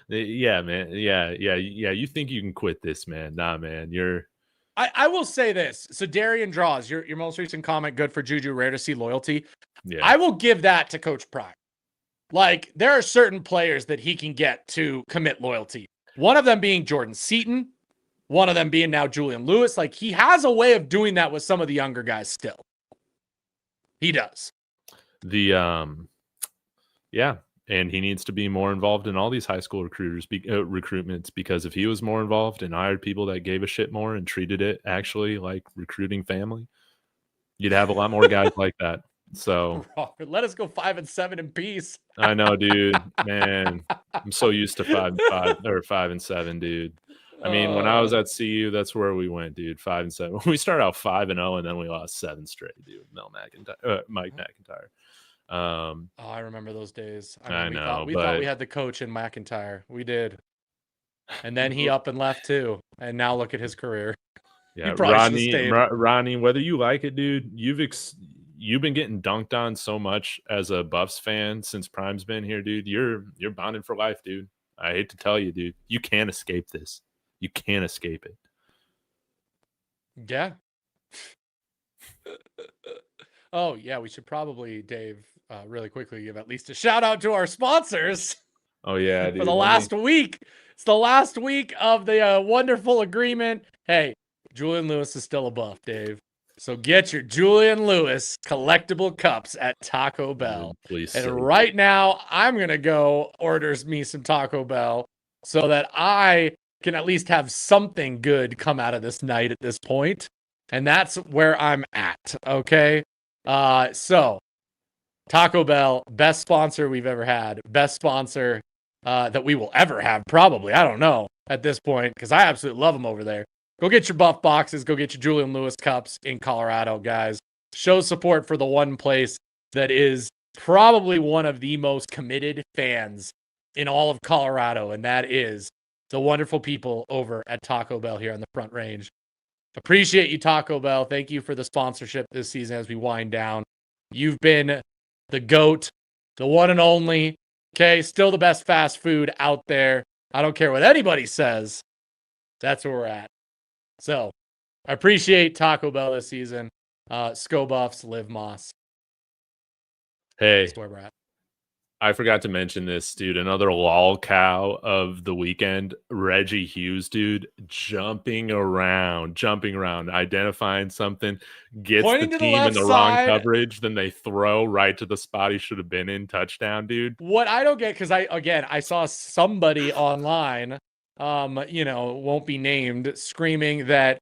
Yeah, man. Yeah. You think you can quit this, man? Nah, man. I will say this. So Darian Draws, your most recent comment, good for Juju, rare to see loyalty. Yeah. I will give that to Coach Prime. Like, there are certain players that he can get to commit loyalty. One of them being Jordan Seaton. One of them being now Julian Lewis. Like, he has a way of doing that with some of the younger guys still. He does. And he needs to be more involved in all these high school recruitments, because if he was more involved and hired people that gave a shit more and treated it actually like recruiting family, you'd have a lot more guys like that. So Robert, let us go 5-7 in peace. I know, dude, man. I'm so used to 5-5 or 5-7, dude. I mean, when I was at CU, that's where we went, dude. 5-7. We started out 5-0, and then we lost 7 straight, dude. Mike McIntyre. I remember those days. I know. We thought we had the coach in McIntyre. We did. And then he up and left too. And now look at his career. Yeah, Ronnie, whether you like it, dude, you've been getting dunked on so much as a Buffs fan since Prime's been here, dude. You're bonded for life, dude. I hate to tell you, dude. You can't escape this. You can't escape it. Yeah. Oh, yeah, we should probably, Dave, really quickly give at least a shout out to our sponsors. Oh, yeah, dude. For the last week. It's the last week of the wonderful agreement. Hey, Julian Lewis is still a Buff, Dave. So get your Julian Lewis collectible cups at Taco Bell. Please. And right now, I'm going to go order me some Taco Bell so that I can at least have something good come out of this night at this point. And that's where I'm at, okay? So Taco Bell, best sponsor we've ever had, best sponsor that we will ever have, probably. I don't know at this point, because I absolutely love them over there. Go get your Buff boxes. Go get your Julian Lewis cups in Colorado, guys. Show support for the one place that is probably one of the most committed fans in all of Colorado, and that is the wonderful people over at Taco Bell here on the Front Range. Appreciate you, Taco Bell. Thank you for the sponsorship this season as we wind down. You've been the GOAT, the one and only. Okay, still the best fast food out there. I don't care what anybody says. That's where we're at. So, I appreciate Taco Bell this season. Sco Buffs, Live Moss. Hey, that's where we're at. I forgot to mention this, dude. Another lol cow of the weekend, Reggie Hughes, dude, jumping around, identifying something, gets Pointing the team in the wrong coverage, then they throw right to the spot he should have been in, touchdown, dude. What I don't get, because I saw somebody online, won't be named, screaming that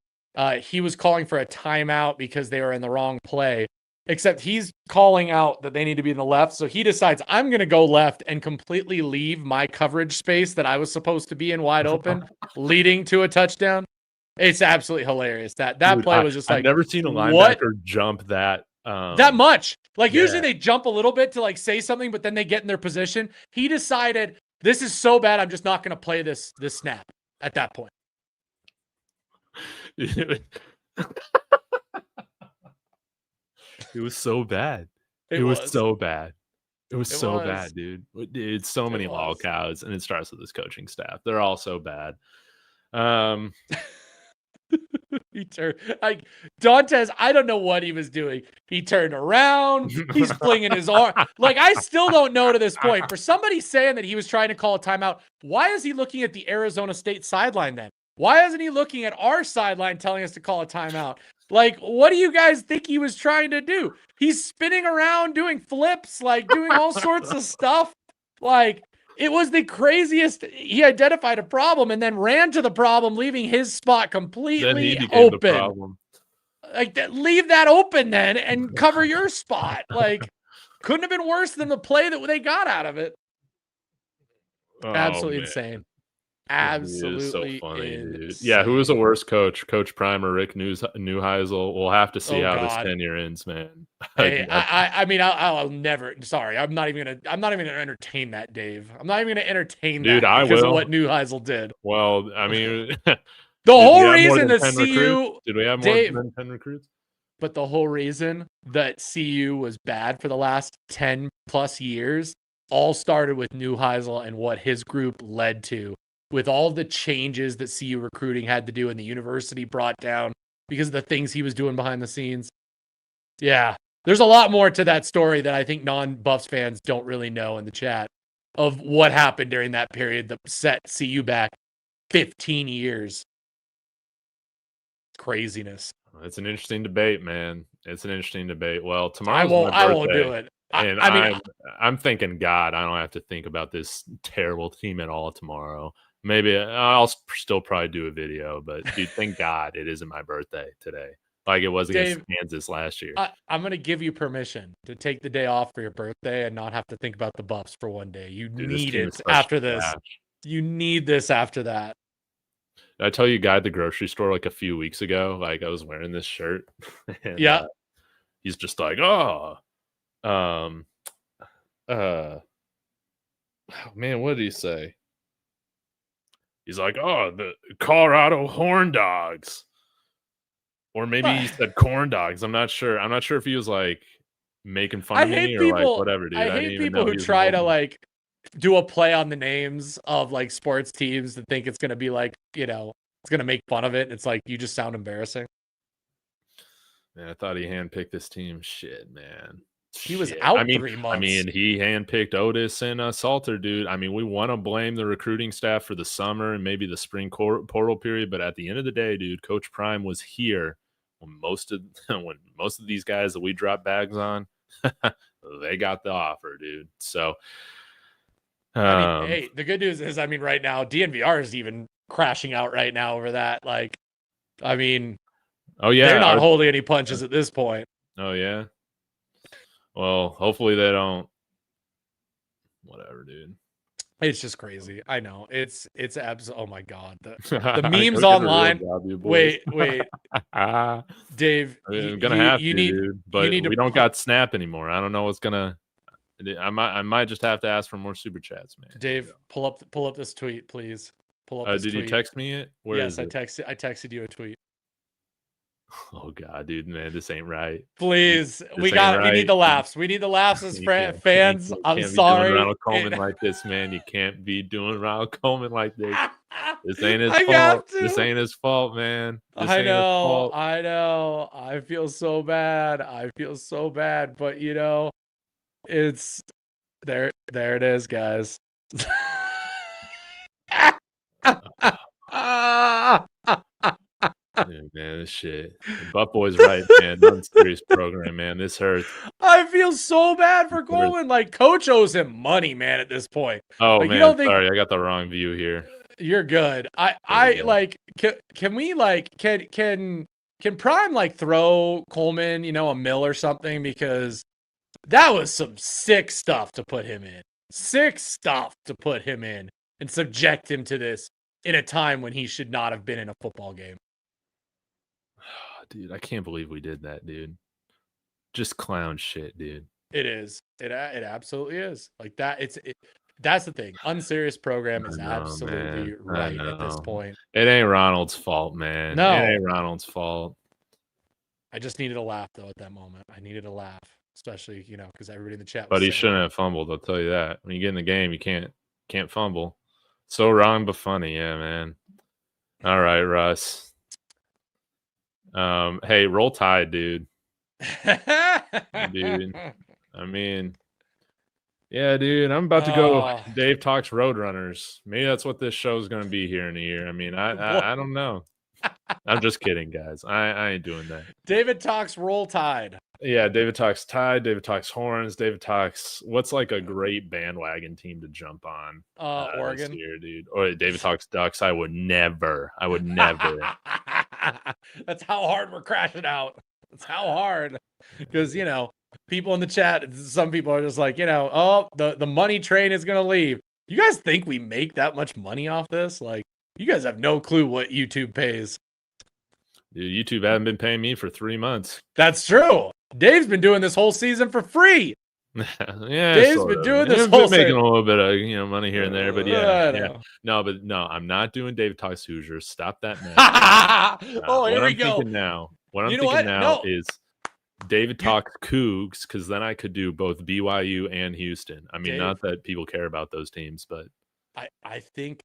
he was calling for a timeout because they were in the wrong play. Except he's calling out that they need to be in the left. So he decides, I'm going to go left and completely leave my coverage space that I was supposed to be in wide open, leading to a touchdown. It's absolutely hilarious. That play was just like, I've never seen a linebacker jump that That much. Like usually yeah. they jump a little bit to like say something, but then they get in their position. He decided this is so bad, I'm just not going to play this snap at that point. It was so bad. It was was so bad. It was It so was. bad, dude. It's so many lolcows, and it starts with this coaching staff. They're all so bad. He turned like Dantes. I don't know what he was doing. He turned around. He's flinging his arm. Like I still don't know to this point. For somebody saying that he was trying to call a timeout, why is he looking at the Arizona State sideline then? Why isn't he looking at our sideline telling us to call a timeout? Like, what do you guys think he was trying to do? He's spinning around, doing flips, like doing all sorts of stuff. Like, it was the craziest. He identified a problem and then ran to the problem, leaving his spot completely open. Like, leave that open then and cover your spot. Like, couldn't have been worse than the play that they got out of it. Absolutely insane. Absolutely so funny, dude. Yeah, who was the worst coach? Coach Prime or Rick Neuheisel? We'll have to see how this tenure ends, man. Hey, I mean, I'll never. Sorry, I'm not even gonna entertain that, Dave. I'm not even gonna entertain that because of what Neuheisel did. Well, I mean, the whole reason that CU did we have more than 10 recruits? But the whole reason that CU was bad for the last 10 plus years all started with Neuheisel and what his group led to. With all the changes that CU recruiting had to do and the university brought down because of the things he was doing behind the scenes. Yeah, there's a lot more to that story that I think non-Buffs fans don't really know in the chat of what happened during that period that set CU back 15 years. Craziness. It's an interesting debate, man. It's an interesting debate. Well, tomorrow's I won't do it. And I mean, I'm thinking, God, I don't have to think about this terrible team at all tomorrow. Maybe I'll still probably do a video, but dude, thank God it isn't my birthday today, like it was against Kansas last year. I'm going to give you permission to take the day off for your birthday and not have to think about the Buffs for one day. You need it after this. You need this after that. Did I tell you, guy at the grocery store like a few weeks ago, like I was wearing this shirt. And, he's just like, oh, man, what did he say? He's like, oh, the Colorado Horn Dogs. Or maybe he said corn dogs. I'm not sure. I'm not sure if he was like making fun of me or like whatever, dude. I hate people who try to like do a play on the names of like sports teams that think it's going to be like, you know, it's going to make fun of it. It's like, you just sound embarrassing. Man, I thought he handpicked this team. Shit, man. He was out 3 months. I mean, he handpicked Otis and Salter, dude. I mean, we want to blame the recruiting staff for the summer and maybe the spring portal period, but at the end of the day, dude, Coach Prime was here when most of these guys that we drop bags on, they got the offer, dude. So, I mean, hey, the good news is, I mean, right now DNVR is even crashing out right now over that. Like, I mean, oh yeah, they're not holding any punches at this point. Oh yeah. Well, hopefully they don't. Whatever, dude. It's just crazy. I know. It's absolutely. Oh my god, the memes online. Wait, Dave. I'm gonna have to, dude. But we don't got Snap anymore. I don't know what's gonna. I might just have to ask for more super chats, man. Dave, pull up this tweet, please. Pull up. Did you text me it? Where is it? I texted you a tweet. Oh god, dude, man, this ain't right. Please, we need the laughs. We need the laughs as fans. I'm sorry. Ronald Coleman like this, man. You can't be doing Ronald Coleman like this. This ain't his fault. This ain't his fault, man. I know. I feel so bad. But you know, it's there. There it is, guys. Dude, man, this shit. Buff Boy's right, man. Serious program, man. This hurts. I feel so bad for Coleman. Like, Coach owes him money, man, at this point. Oh, like, man, sorry. I got the wrong view here. You're good. I like, can we, like, can Prime, like, throw Coleman, you know, a mill or something? Because that was some sick stuff to put him in. And subject him to this in a time when he should not have been in a football game. Dude, I can't believe we did that, dude. just clown shit, dude. It is. It absolutely is. Like that. That's the thing. Unserious program is absolutely Man. right at this point. It ain't Ronald's fault, man. No. It ain't Ronald's fault. I just needed a laugh though at that moment. I needed a laugh, especially because everybody in the chat was But he saying shouldn't have fumbled. I'll tell you that. When you get in the game, you can't fumble. So wrong but funny, yeah, man. All right, Russ. Hey, roll tide, dude. Dude. I mean, yeah, dude. I'm about to go Dave Talks Roadrunners. Maybe that's what this show is going to be here in a year. I mean, I don't know. I'm just kidding, guys. I ain't doing that. David Talks Roll Tide. Yeah, David Talks Tide, David Talks Horns, David Talks what's like a great bandwagon team to jump on Oregon this year, dude. Or David Talks Ducks. I would never. That's how hard we're crashing out. That's how hard. Because people in the chat, some people are just like, oh, the money train is gonna leave. You guys think we make that much money off this? Like, you guys have no clue what YouTube pays. Dude, YouTube hasn't been paying me for 3 months. That's true. Dave's been doing this whole season for free. Yeah, Dave's been doing this whole season. Making a little bit of money here and there, but yeah. No, I'm not doing David Talks Hoosiers. Stop that now. Here we go. What I'm thinking now is David Talks Cougs, because then I could do both BYU and Houston. I mean, not that people care about those teams, but I think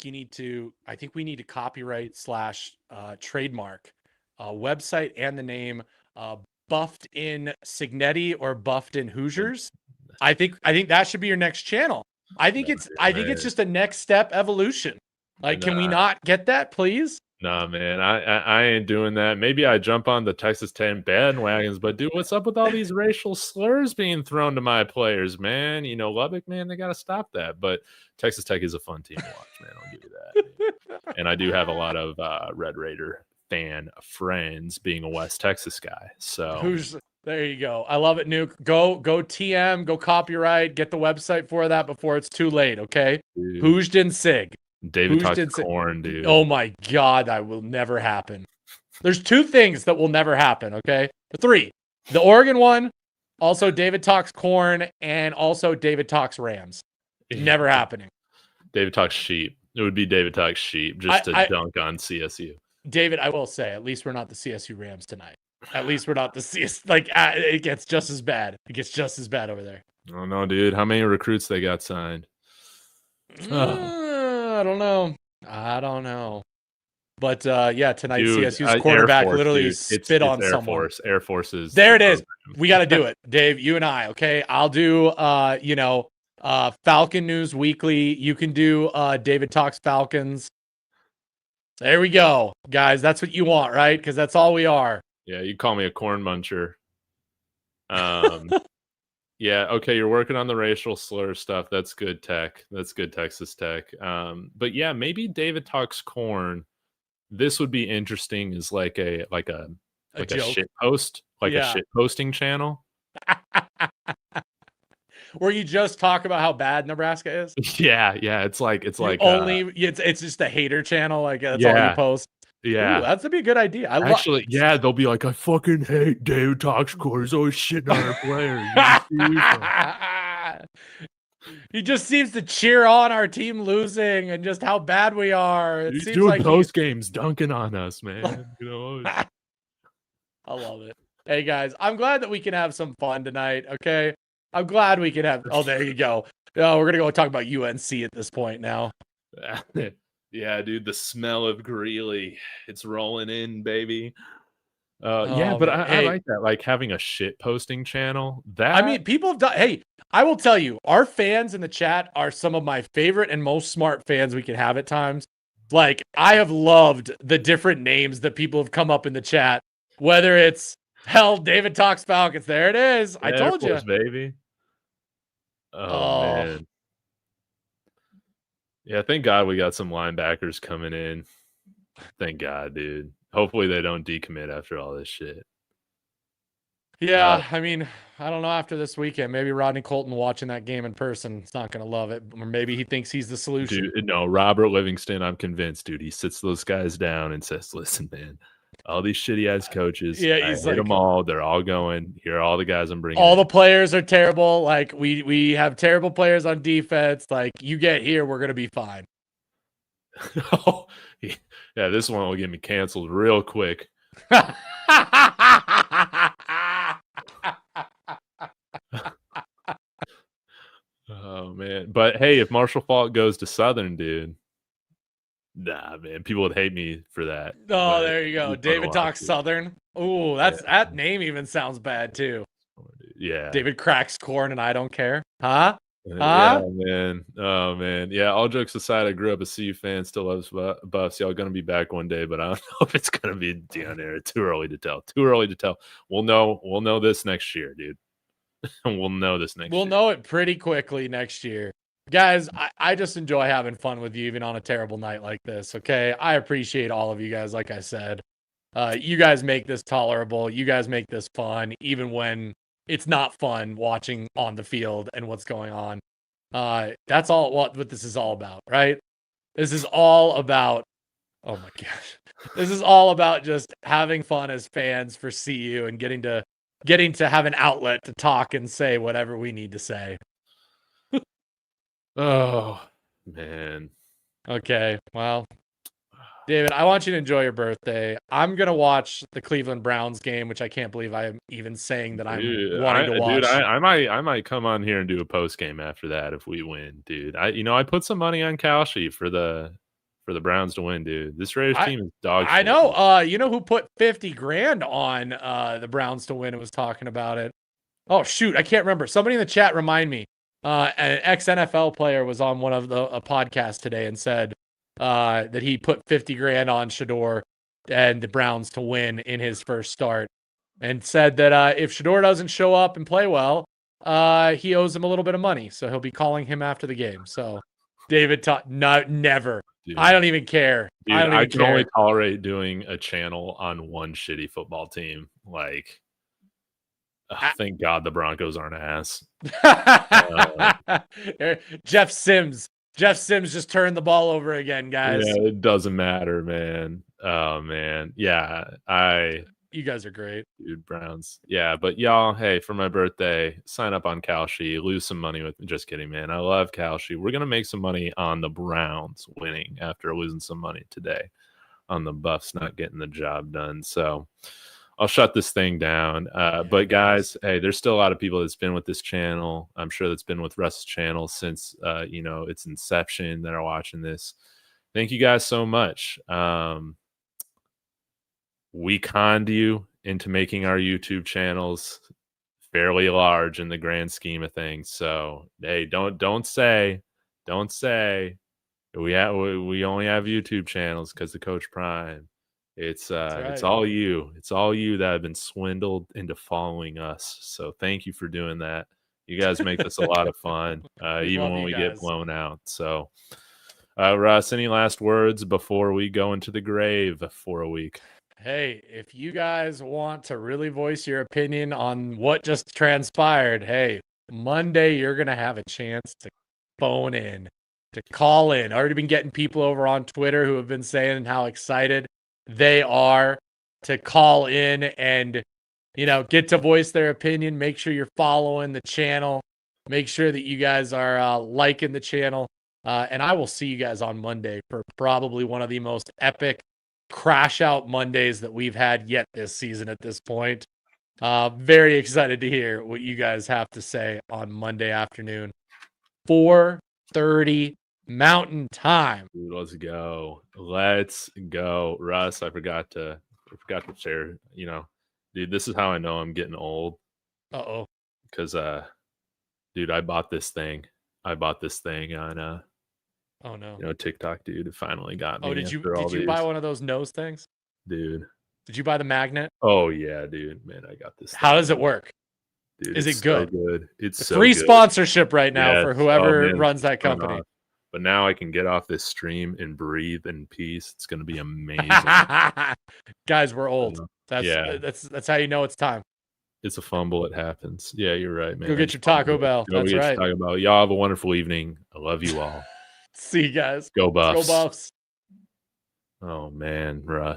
we need to copyright / trademark website and the name Buffed in Signetti or Buffed in Hoosiers. I think that should be your next channel. I think it's just a next step evolution. Like, can we not get that, please? Nah, man, I ain't doing that. Maybe I jump on the Texas Tech bandwagons, but dude, what's up with all these racial slurs being thrown to my players, man? Lubbock, man, they got to stop that. But Texas Tech is a fun team to watch, man. I'll give you that. And I do have a lot of Red Raider fan friends, being a West Texas guy. So there you go. I love it, Nuke. Go TM, go copyright, get the website for that before it's too late, okay? Hoosden Sig. David Talks Corn, dude. Oh my God, that will never happen. There's 2 things that will never happen, okay? 3. The Oregon one, also David Talks Corn, and also David Talks Rams. Never happening. David Talks Sheep. It would be David Talks Sheep just to dunk on CSU. David, I will say, at least we're not the CSU Rams tonight. At least we're not the CS. Like, it gets just as bad. It gets just as bad over there. Oh no, dude. How many recruits they got signed? I don't know. But yeah, tonight CSU's quarterback literally spit on someone. Air Forces. There it is. We got to do it, Dave. You and I. Okay, I'll do. Falcon News Weekly. You can do David Talks Falcons. There we go, guys. That's what you want, right? Because that's all we are. Yeah, you call me a corn muncher. Yeah, okay, you're working on the racial slur stuff. That's good tech. That's good Texas Tech. But yeah, maybe David Talks Corn. This would be interesting as like a shit post, a shit posting channel. Where you just talk about how bad Nebraska is. Yeah, it's like it's just a hater channel. Like that's all you post. Yeah, ooh, that'd be a good idea. They'll be like, I fucking hate David Talks Corn. He's always shitting on our players. He just seems to cheer on our team losing and just how bad we are. He's doing like post games dunking on us, man. I love it. Hey guys, I'm glad that we can have some fun tonight. Okay, I'm glad we can have. Oh, there you go. Oh, we're gonna go talk about UNC at this point now. Yeah, dude, the smell of Greeley, it's rolling in, baby. I like that, like having a shit posting channel. People have done. Hey, I will tell you, our fans in the chat are some of my favorite and most smart fans we can have at times. Like, I have loved the different names that people have come up in the chat, whether it's David Talks Falcons. There it is. I told you, baby. Oh man. Yeah, thank God we got some linebackers coming in. Thank God, dude. Hopefully they don't decommit after all this shit. Yeah, I mean, I don't know after this weekend. Maybe Rodney Colton watching that game in person is not going to love it. Or maybe he thinks he's the solution. Dude, no, Robert Livingston, I'm convinced, dude. He sits those guys down and says, listen, man, All these shitty ass coaches. Yeah, I he's hit like, them all. They're all going. Here are all the guys I'm bringing. all in. the players are terrible. Like we have terrible players on defense. Like you get here, we're gonna be fine. Oh, yeah, this one will get me canceled real quick. Oh man, but hey, if Marshall Faulk goes to Southern, dude, nah, man, people would hate me for that. Oh, there you go. David talks Southern. Oh, that name even sounds bad too. Yeah, David cracks corn and I don't care. Huh? Yeah, man. Oh man. Yeah. All jokes aside, I grew up a CU fan. Still loves Buffs. Y'all gonna be back one day, but I don't know if it's gonna be down there. Too early to tell. Too early to tell. We'll know. We'll know this next year, dude. We'll know this next year. We'll know it pretty quickly next year. Guys, I just enjoy having fun with you even on a terrible night like this, okay? I appreciate all of you guys, like I said. You guys make this tolerable. You guys make this fun, even when it's not fun watching on the field and what's going on. That's all what this is all about, right? This is all about, oh my gosh. This is all about just having fun as fans for CU and getting to have an outlet to talk and say whatever we need to say. Oh man. Okay, well, David, I want you to enjoy your birthday. I'm gonna watch the Cleveland Browns game, which I can't believe I am even saying that I'm wanting to watch. Dude, I might come on here and do a post game after that if we win, dude. I put some money on Kalshi for the Browns to win, dude. This Raiders team is dog shit. I know. You know who put 50 grand on the Browns to win and was talking about it? Oh shoot, I can't remember. Somebody in the chat remind me. An ex-NFL player was on one of a podcast today and said that he put 50 grand on Shador and the Browns to win in his first start, and said that if Shador doesn't show up and play well, he owes him a little bit of money, so he'll be calling him after the game. So David never. Dude, I don't even care. Dude, I can only tolerate doing a channel on one shitty football team. Like, thank God the Broncos aren't ass. Jeff Sims just turned the ball over again, guys. Yeah, it doesn't matter, man. Oh man, yeah, you guys are great, dude. Browns, yeah, but y'all, hey, for my birthday, sign up on Kalshi, lose some money with me. Just kidding, man. I love Kalshi. We're gonna make some money on the Browns winning after losing some money today on the Buffs not getting the job done. So I'll shut this thing down. But guys, hey, there's still a lot of people that's been with this channel. I'm sure that's been with Russ's channel since its inception that are watching this. Thank you guys so much. We conned you into making our YouTube channels fairly large in the grand scheme of things. So hey, don't say we only have YouTube channels because of Coach Prime. It's right. It's all you that have been swindled into following us. So thank you for doing that. You guys make this a lot of fun, even when we get blown out. So Russ, any last words before we go into the grave for a week? Hey, if you guys want to really voice your opinion on what just transpired, hey, Monday you're gonna have a chance to phone in, to call in. Already been getting people over on Twitter who have been saying how excited they are to call in and get to voice their opinion. Make sure you're following the channel. Make sure that you guys are liking the channel. And I will see you guys on Monday for probably one of the most epic crash out Mondays that we've had yet this season at this point. Very excited to hear what you guys have to say on Monday afternoon, 4:30 Mountain Time. Dude, let's go, Russ. I forgot to share. Dude, this is how I know I'm getting old. Because dude, I bought this thing on oh no, TikTok, dude. It finally got me. Oh, did you buy one of those nose things, dude? Did you buy the magnet? Oh yeah, dude. Man, I got this. How does it work? Dude, is it good? So good. It's free sponsorship right now for whoever runs that company. But now I can get off this stream and breathe in peace. It's going to be amazing. Guys, we're old. That's how you know it's time. It's a fumble. It happens. Yeah, you're right, man. Go get your Taco Bell. That's right. Taco Bell. Y'all have a wonderful evening. I love you all. See you guys. Go Buffs. Go Buffs. Oh man, Russ.